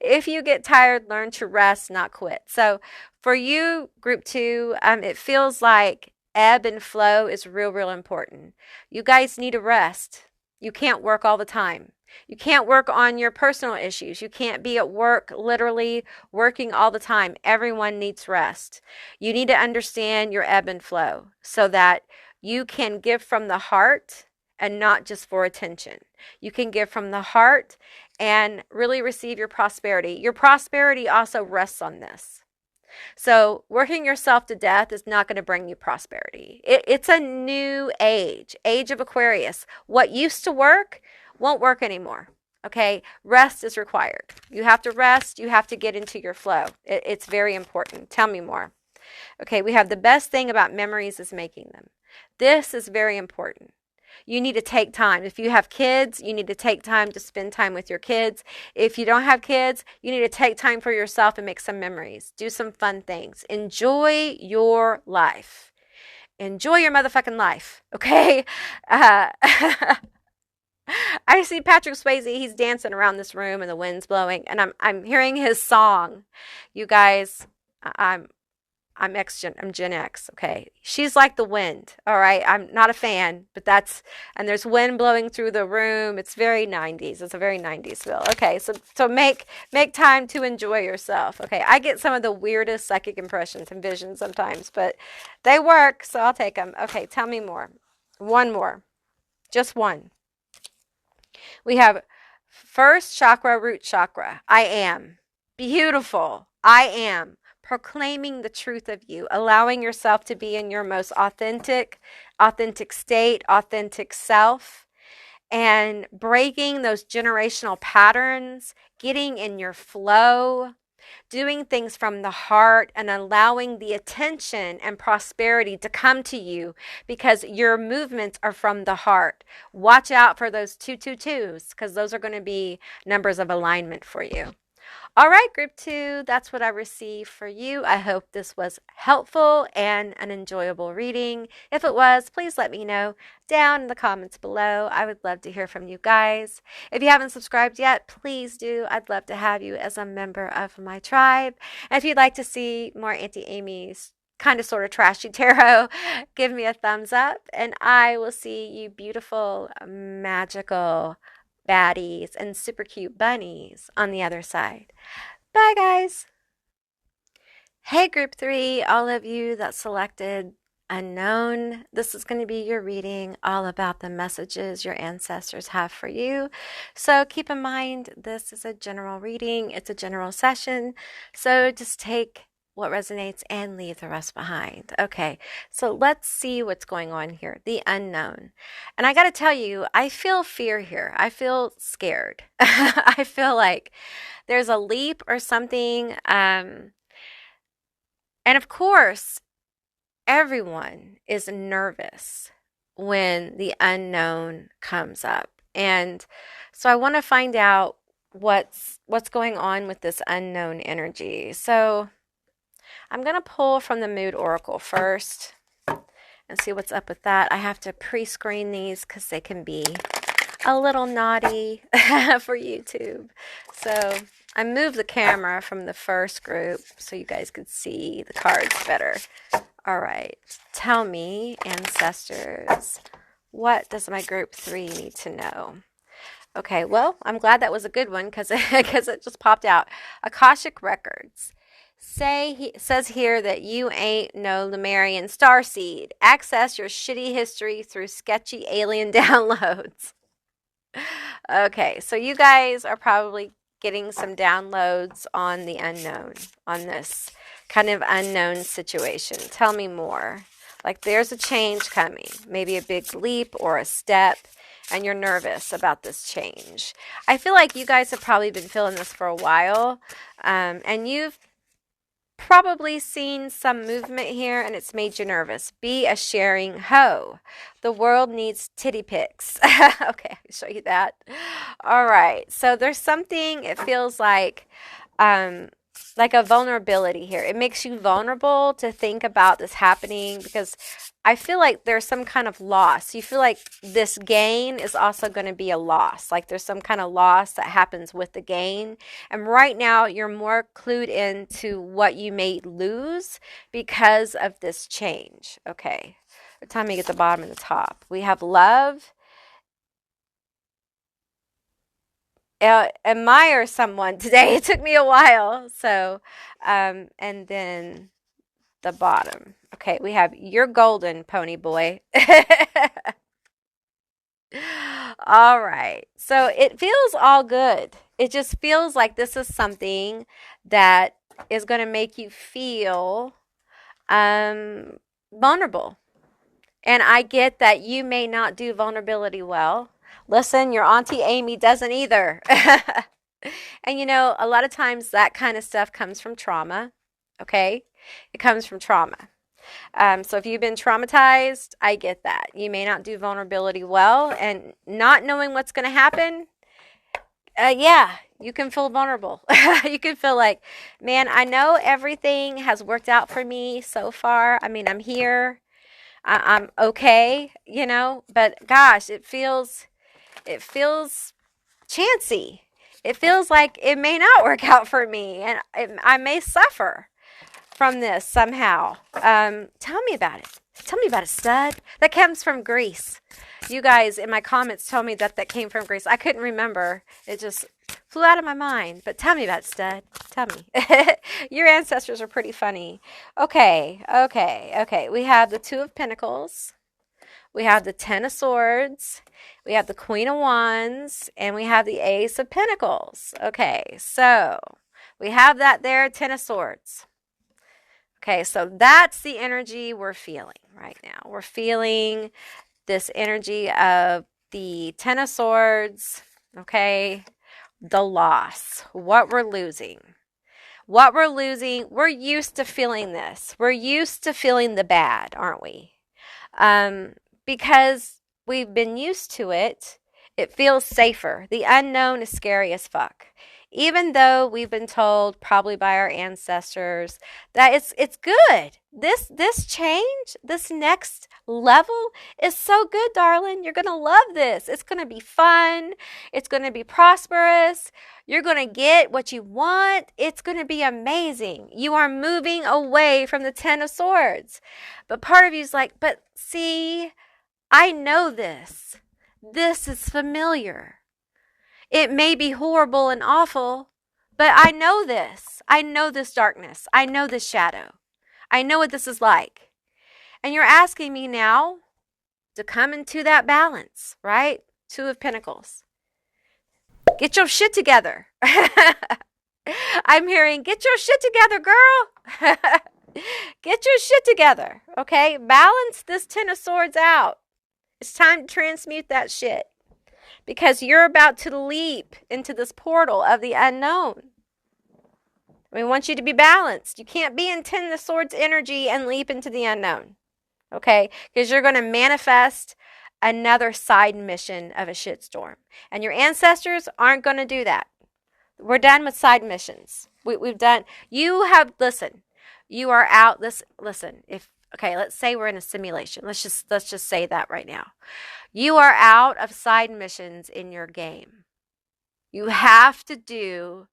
If you get tired, learn to rest, not quit. So for you, Group 2, it feels like ebb and flow is real important. You guys need to rest. You can't work all the time. You can't work on your personal issues. You can't be at work literally working all the time. Everyone needs rest. You need to understand your ebb and flow so that you can give from the heart and not just for attention. You can give from the heart and really receive your prosperity. Your prosperity also rests on this. So working yourself to death is not going to bring you prosperity. It's a new age of Aquarius. What used to work won't work anymore. Okay, rest is required. You have to rest. You have to get into your flow. It's very important. Tell me more. Okay, we have the best thing about memories is making them. This is very important. You need to take time. If you have kids, you need to take time to spend time with your kids. If you don't have kids, you need to take time for yourself and make some memories. Do some fun things. Enjoy your life. Enjoy your motherfucking life, okay? I see Patrick Swayze. He's dancing around this room and the wind's blowing, and I'm hearing his song. You guys, I'm Gen X, okay? She's like the wind, all right? I'm not a fan, but and there's wind blowing through the room. It's very 90s. It's a very 90s feel. Okay, so make time to enjoy yourself, okay? I get some of the weirdest psychic impressions and visions sometimes, but they work, so I'll take them. Okay, tell me more. One more. Just one. We have first chakra, root chakra. I am. Beautiful. I am. Proclaiming the truth of you, allowing yourself to be in your most authentic state, authentic self, and breaking those generational patterns, getting in your flow, doing things from the heart, and allowing the attention and prosperity to come to you because your movements are from the heart. Watch out for those 222s because those are going to be numbers of alignment for you. All right, Group 2, that's what I received for you. I hope this was helpful and an enjoyable reading. If it was, please let me know down in the comments below. I would love to hear from you guys. If you haven't subscribed yet, please do. I'd love to have you as a member of my tribe. And if you'd like to see more Auntie Amy's kind of sort of trashy tarot, give me a thumbs up, and I will see you beautiful, magical baddies and super cute bunnies on the other side. Bye, guys. Hey, Group 3, all of you that selected unknown. This is going to be your reading all about the messages your ancestors have for you. So keep in mind, this is a general reading. It's a general session. So just take what resonates and leave the rest behind. Okay, so let's see what's going on here. The unknown. And I got to tell you, I feel fear here. I feel scared. I feel like there's a leap or something. And of course, everyone is nervous when the unknown comes up. And so I want to find out what's going on with this unknown energy. So I'm going to pull from the Mood Oracle first and see what's up with that. I have to pre-screen these because they can be a little naughty for YouTube. So I moved the camera from the first group so you guys could see the cards better. All right. Tell me, ancestors, what does my Group 3 need to know? Okay, well, I'm glad that was a good one because it just popped out. Akashic Records. Says here that you ain't no Lemurian starseed. Access your shitty history through sketchy alien downloads. Okay, so you guys are probably getting some downloads on the unknown, on this kind of unknown situation. Tell me more. Like there's a change coming, maybe a big leap or a step, and you're nervous about this change. I feel like you guys have probably been feeling this for a while, and you've probably seen some movement here and it's made you nervous. Be a sharing hoe. The world needs titty pics. Okay, I'll show you that. All right, so there's something, it feels like um, like a vulnerability here. It makes you vulnerable to think about this happening because I feel like there's some kind of loss. You feel like this gain is also going to be a loss. Like there's some kind of loss that happens with the gain. And right now you're more clued into what you may lose because of this change. Okay. By the time we get the bottom and the top, we have love. Admire someone today. It took me a while. So, and then the bottom. Okay, we have you're golden, pony boy. All right. So it feels all good. It just feels like this is something that is going to make you feel vulnerable. And I get that you may not do vulnerability well. Listen, your Auntie Amy doesn't either. And you know, a lot of times that kind of stuff comes from trauma. Okay? It comes from trauma. So if you've been traumatized, I get that. You may not do vulnerability well, and not knowing what's going to happen, yeah, you can feel vulnerable. You can feel like, man, I know everything has worked out for me so far. I mean, I'm here. I'm okay, you know, but gosh, it feels chancy. It feels like it may not work out for me, and I may suffer from this somehow. Tell me about it. Tell me about it, stud. That comes from Greece. You guys in my comments told me that came from Greece. I couldn't remember. It just flew out of my mind. But tell me about it, stud. Tell me. Your ancestors are pretty funny. Okay. We have the Two of Pentacles. We have the Ten of Swords. We have the Queen of Wands. And we have the Ace of Pentacles. Okay, so we have that there, Ten of Swords. Okay, so that's the energy we're feeling right now. We're feeling this energy of the Ten of Swords, okay, the loss, what we're losing. What we're losing, we're used to feeling this. We're used to feeling the bad, aren't we? Because we've been used to it, it feels safer. The unknown is scary as fuck. Even though we've been told, probably by our ancestors, that it's good. This change, this next level is so good, darling. You're going to love this. It's going to be fun. It's going to be prosperous. You're going to get what you want. It's going to be amazing. You are moving away from the Ten of Swords. But part of you is like, but see, I know this. This is familiar. It may be horrible and awful, but I know this. I know this darkness. I know this shadow. I know what this is like. And you're asking me now to come into that balance, right? Two of Pentacles. Get your shit together. I'm hearing, get your shit together, girl. Get your shit together, okay? Balance this Ten of Swords out. It's time to transmute that shit. Because you're about to leap into this portal of the unknown. We want you to be balanced. You can't be in Ten of Swords energy and leap into the unknown. Okay? Because you're going to manifest another side mission of a shitstorm. And your ancestors aren't going to do that. We're done with side missions. We've done. You have, listen, you are out. Listen, okay, let's say we're in a simulation. Let's just say that right now. You are out of side missions in your game. You have to do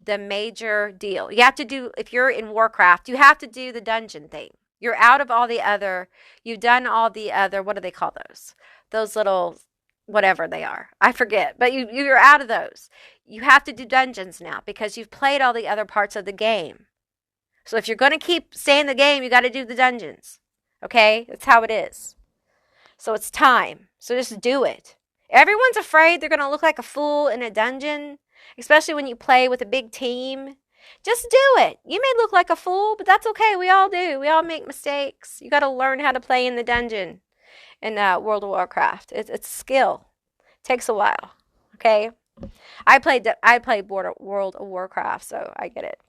the major deal. You have to do, if you're in Warcraft, you have to do the dungeon thing. You're out of all the other, you've done all the other, what do they call those? Those little, whatever they are. I forget, but you're out of those. You have to do dungeons now because you've played all the other parts of the game. So if you're going to keep staying in the game, you got to do the dungeons. Okay? That's how it is. So it's time. So just do it. Everyone's afraid they're going to look like a fool in a dungeon, especially when you play with a big team. Just do it. You may look like a fool, but that's okay. We all do. We all make mistakes. You got to learn how to play in the dungeon in World of Warcraft. It's skill. It takes a while. Okay? I played World of Warcraft, so I get it.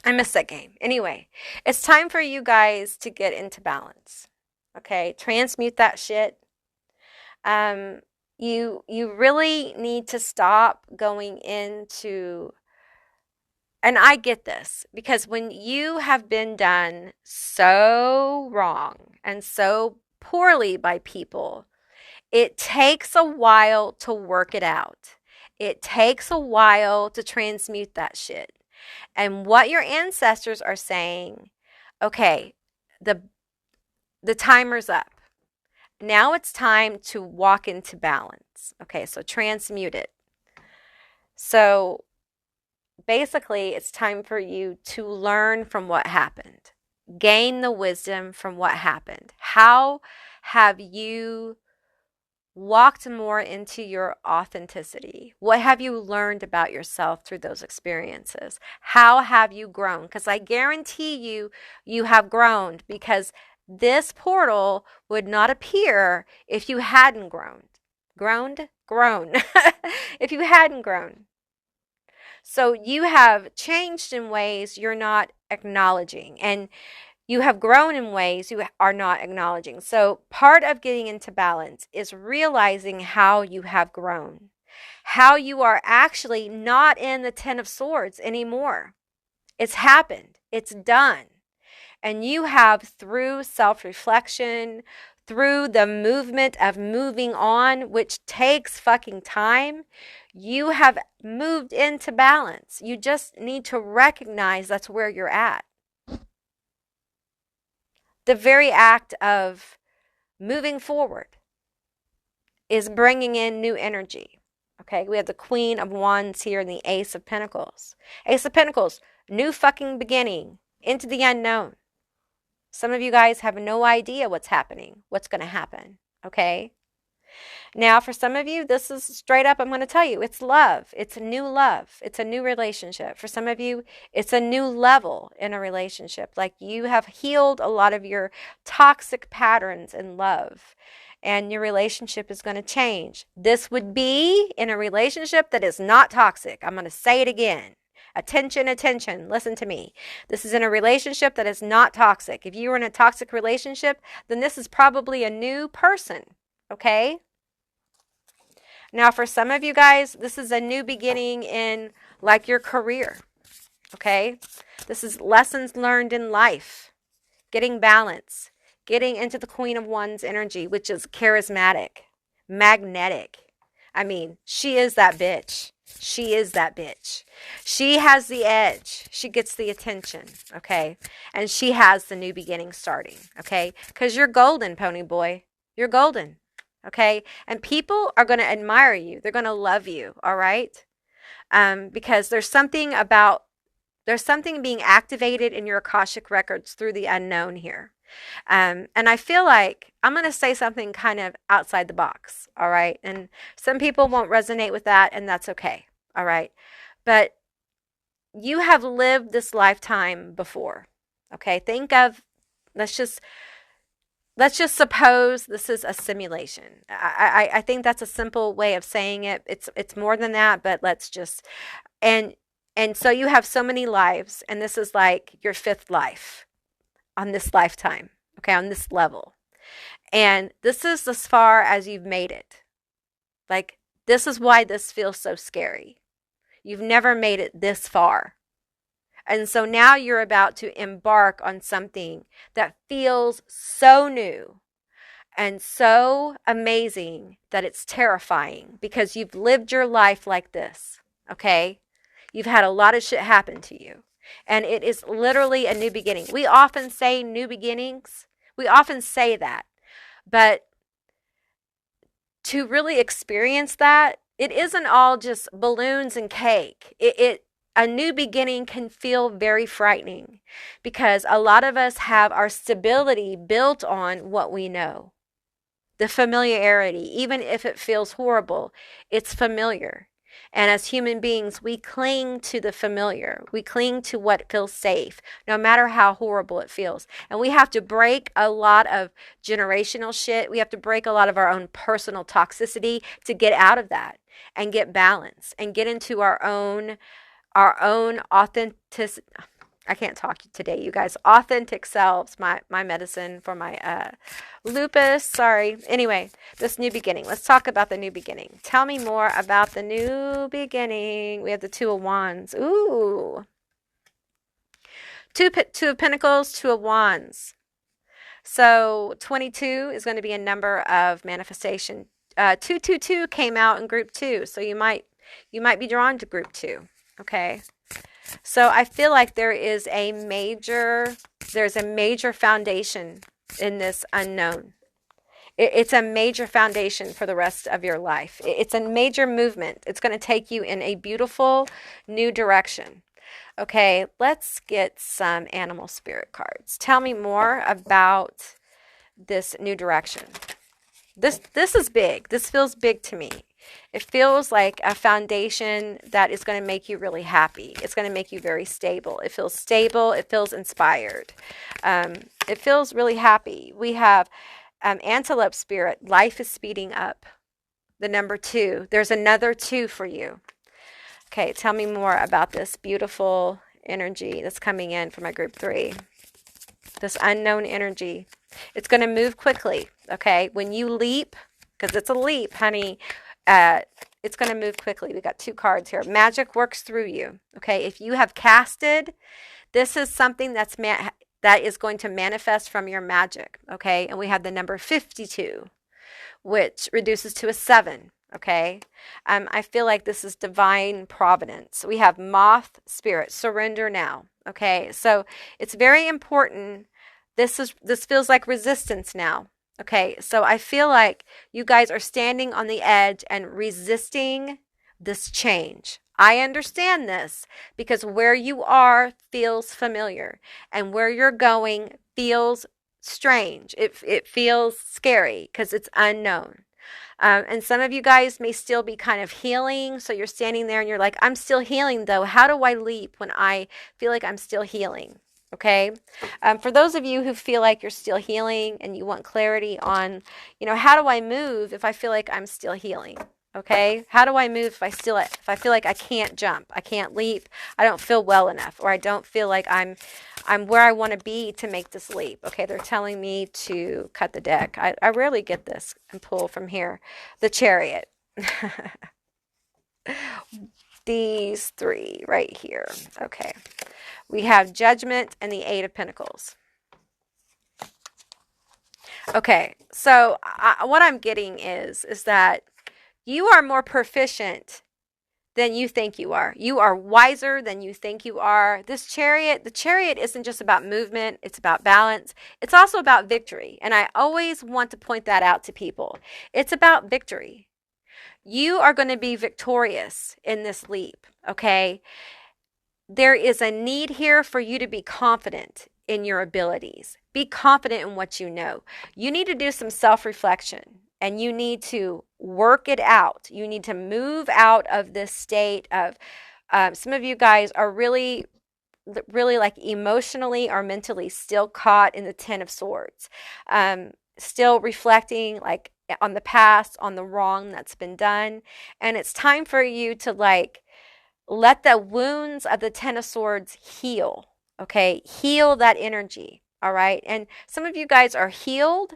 I miss that game. Anyway, it's time for you guys to get into balance. Okay? Transmute that shit. You really need to stop going into And I get this because when you have been done so wrong and so poorly by people, it takes a while to work it out. It takes a while to transmute that shit. And what your ancestors are saying, okay, the timer's up. Now it's time to walk into balance. Okay, so transmute it. So basically, it's time for you to learn from what happened. Gain the wisdom from what happened. How have you walked more into your authenticity? What have you learned about yourself through those experiences? How have you grown? Because I guarantee you, you have grown, because this portal would not appear if you hadn't grown. Grown. If you hadn't grown. So you have changed in ways you're not acknowledging, and you have grown in ways you are not acknowledging. So part of getting into balance is realizing how you have grown, how you are actually not in the Ten of Swords anymore. It's happened. It's done. And you have, through self-reflection, through the movement of moving on, which takes fucking time, you have moved into balance. You just need to recognize that's where you're at. The very act of moving forward is bringing in new energy. Okay, we have the Queen of Wands here and the Ace of Pentacles. Ace of Pentacles, new fucking beginning, into the unknown. Some of you guys have no idea what's happening, what's going to happen, okay? Now, for some of you, this is straight up, I'm going to tell you, it's love. It's a new love. It's a new relationship. For some of you, it's a new level in a relationship. Like you have healed a lot of your toxic patterns in love, and your relationship is going to change. This would be in a relationship that is not toxic. I'm going to say it again. Attention, attention. Listen to me. This is in a relationship that is not toxic. If you were in a toxic relationship, then this is probably a new person, okay? Now, for some of you guys, this is a new beginning in like your career, okay? This is lessons learned in life, getting balance, getting into the Queen of Wands energy, which is charismatic, magnetic. I mean, she is that bitch. She is that bitch. She has the edge. She gets the attention, okay? And she has the new beginning starting, okay? Because you're golden, pony boy. You're golden, okay? And people are going to admire you. They're going to love you, all right? Because there's something being activated in your Akashic records through the unknown here. And I feel like I'm going to say something kind of outside the box, all right? And some people won't resonate with that, and that's okay, all right? But you have lived this lifetime before, okay? Think of, let's just suppose this is a simulation. I think that's a simple way of saying it. It's more than that, but let's just, and so you have so many lives, and this is like your fifth life on this lifetime, okay, on this level. And this is as far as you've made it. Like, this is why this feels so scary. You've never made it this far. And so now you're about to embark on something that feels so new and so amazing that it's terrifying, because you've lived your life like this, okay? You've had a lot of shit happen to you. And it is literally a new beginning. We often say new beginnings. We often say that. But to really experience that, it isn't all just balloons and cake. A new beginning can feel very frightening, because a lot of us have our stability built on what we know. The familiarity, even if it feels horrible, it's familiar. And as human beings, we cling to the familiar. We cling to what feels safe, no matter how horrible it feels. And we have to break a lot of generational shit. We have to break a lot of our own personal toxicity to get out of that and get balance and get into our own authentic. I can't talk today, you guys. Authentic selves, my medicine for my lupus. Sorry. Anyway, this new beginning. Let's talk about the new beginning. Tell me more about the new beginning. We have the Two of Wands. Ooh. Two of Pentacles, Two of Wands. So 22 is going to be a number of manifestation. 222 came out in group 2, so you might be drawn to group 2. Okay. So I feel like there's a major foundation in this unknown. It's a major foundation for the rest of your life. It's a major movement. It's going to take you in a beautiful new direction. Okay, let's get some animal spirit cards. Tell me more about this new direction. This is big. This feels big to me. It feels like a foundation that is going to make you really happy. It's going to make you very stable. It feels stable. It feels inspired. It feels really happy. We have antelope spirit. Life is speeding up. The number 2. There's another 2 for you. Okay, tell me more about this beautiful energy that's coming in for my group 3. This unknown energy. It's going to move quickly, okay? When you leap, because it's a leap, honey, it's going to move quickly. We got 2 cards here. Magic works through you, okay? If you have casted, this is something that is going to manifest from your magic, okay? And we have the number 52, which reduces to a 7. Okay. I feel like this is divine providence. We have moth spirit, surrender now. Okay. So it's very important. This feels like resistance now. Okay. So I feel like you guys are standing on the edge and resisting this change. I understand this because where you are feels familiar and where you're going feels strange. It feels scary because it's unknown. And some of you guys may still be kind of healing. So you're standing there and you're like, I'm still healing though. How do I leap when I feel like I'm still healing? Okay. For those of you who feel like you're still healing and you want clarity on, how do I move if I feel like I'm still healing? Okay. How do I move if I feel like I can't jump, I can't leap, I don't feel well enough, or I don't feel like I'm where I want to be to make this leap. Okay, they're telling me to cut the deck. I rarely get this and pull from here. The Chariot. These 3 right here. Okay. We have Judgment and the 8 of Pentacles. Okay, so what I'm getting is that you are more proficient than you think you are. You are wiser than you think you are. The Chariot isn't just about movement. It's about balance. It's also about victory. And I always want to point that out to people. It's about victory. You are going to be victorious in this leap, okay? There is a need here for you to be confident in your abilities. Be confident in what you know. You need to do some self-reflection. And you need to work it out. You need to move out of this state of, some of you guys are really like emotionally or mentally still caught in the 10 of Swords. Still reflecting like on the past, on the wrong that's been done. And it's time for you to like, let the wounds of the 10 of Swords heal. Okay. Heal that energy. All right. And some of you guys are healed,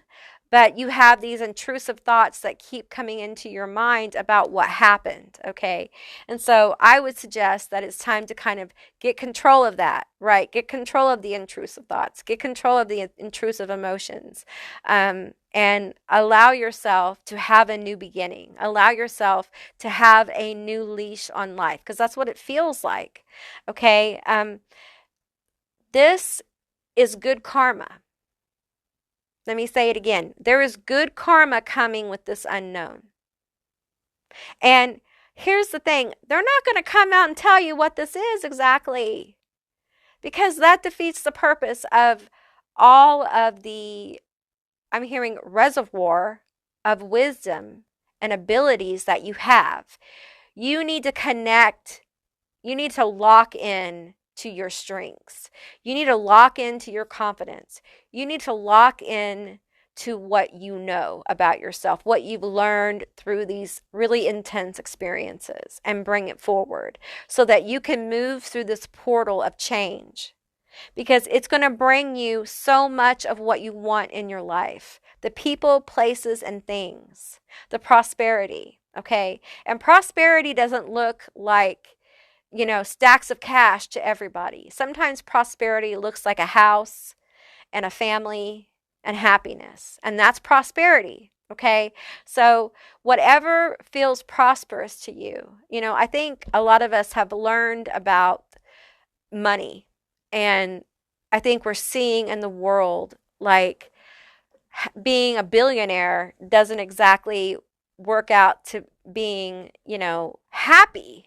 but you have these intrusive thoughts that keep coming into your mind about what happened, okay? And so I would suggest that it's time to kind of get control of that, right? Get control of the intrusive thoughts. Get control of the intrusive emotions. And allow yourself to have a new beginning. Allow yourself to have a new leash on life, because that's what it feels like, okay? This is good karma. Let me say it again. There is good karma coming with this unknown. And here's the thing. They're not going to come out and tell you what this is exactly, because that defeats the purpose of all of the, I'm hearing, reservoir of wisdom and abilities that you have. You need to connect. You need to lock in to your strengths. You need to lock into your confidence. You need to lock in to what you know about yourself, what you've learned through these really intense experiences, and bring it forward so that you can move through this portal of change, because it's going to bring you so much of what you want in your life. The people, places, and things, the prosperity, okay? And prosperity doesn't look like stacks of cash to everybody. Sometimes prosperity looks like a house and a family and happiness, and that's prosperity. Okay. So whatever feels prosperous to you, I think a lot of us have learned about money, and I think we're seeing in the world like being a billionaire doesn't exactly work out to being, happy.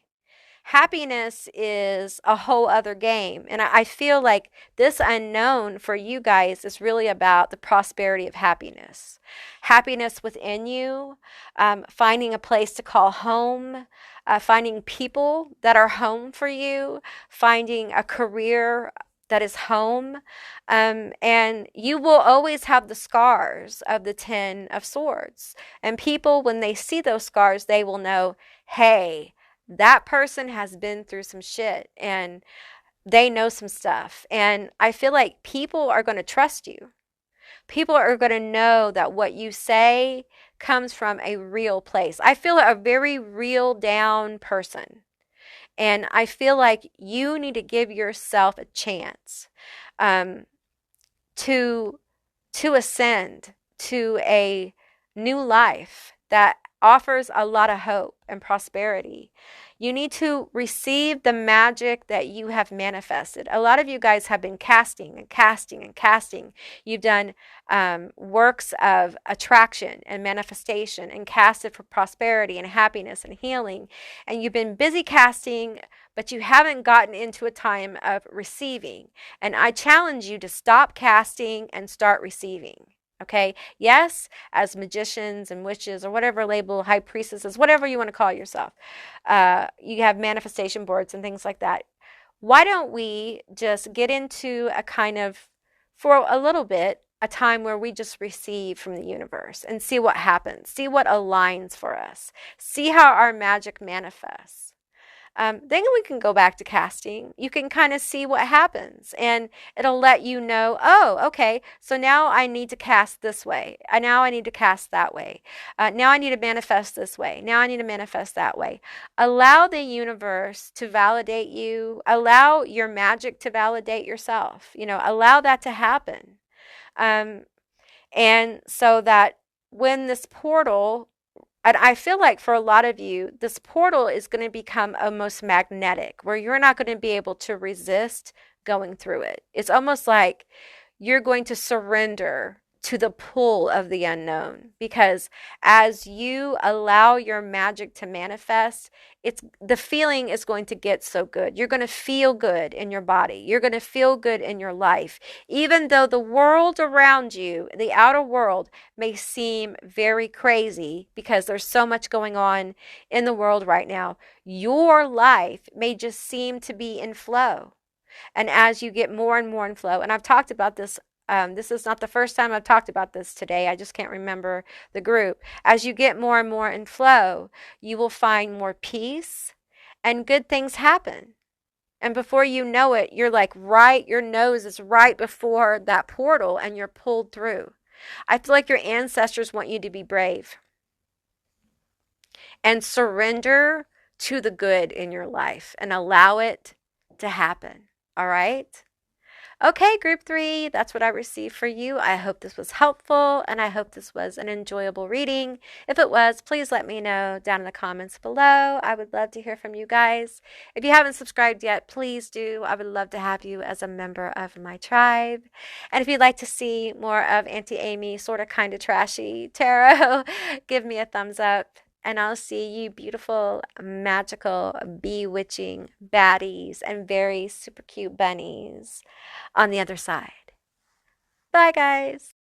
Happiness is a whole other game. And I feel like this unknown for you guys is really about the prosperity of happiness. Happiness within you, finding a place to call home, finding people that are home for you, finding a career that is home. And you will always have the scars of the Ten of Swords. And people, when they see those scars, they will know, hey, that person has been through some shit and they know some stuff. And I feel like people are going to trust you. People are going to know that what you say comes from a real place. I feel a very real down person. And I feel like you need to give yourself a chance to ascend to a new life that offers a lot of hope and prosperity. You need to receive the magic that you have manifested. A lot of you guys have been casting and casting and casting. You've done works of attraction and manifestation and casted for prosperity and happiness and healing. And you've been busy casting, but you haven't gotten into a time of receiving. And I challenge you to stop casting and start receiving. Okay. Yes, as magicians and witches or whatever label, high priestesses, whatever you want to call yourself, you have manifestation boards and things like that. Why don't we just get into a kind of, for a little bit, a time where we just receive from the universe and see what happens, see what aligns for us, see how our magic manifests. Then we can go back to casting. You can kind of see what happens, and it'll let you know, oh, okay, so now I need to cast this way. Now I need to cast that way. Now I need to manifest this way. Now I need to manifest that way. Allow the universe to validate you. Allow your magic to validate yourself. Allow that to happen. And so that when this portal, and I feel like for a lot of you, this portal is going to become almost magnetic, where you're not going to be able to resist going through it. It's almost like you're going to surrender to the pull of the unknown, because as you allow your magic to manifest, the feeling is going to get so good. You're going to feel good in your body. You're going to feel good in your life. Even though the world around you, the outer world, may seem very crazy because there's so much going on in the world right now, your life may just seem to be in flow. And as you get more and more in flow, and I've talked about this, this is not the first time I've talked about this today. I just can't remember the group. As you get more and more in flow, you will find more peace and good things happen. And before you know it, you're like your nose is right before that portal and you're pulled through. I feel like your ancestors want you to be brave and surrender to the good in your life and allow it to happen. All right? Okay, group 3, that's what I received for you. I hope this was helpful, and I hope this was an enjoyable reading. If it was, please let me know down in the comments below. I would love to hear from you guys. If you haven't subscribed yet, please do. I would love to have you as a member of my tribe. And if you'd like to see more of Auntie Amy, sort of kind of trashy tarot, give me a thumbs up. And I'll see you beautiful, magical, bewitching baddies and very super cute bunnies on the other side. Bye, guys.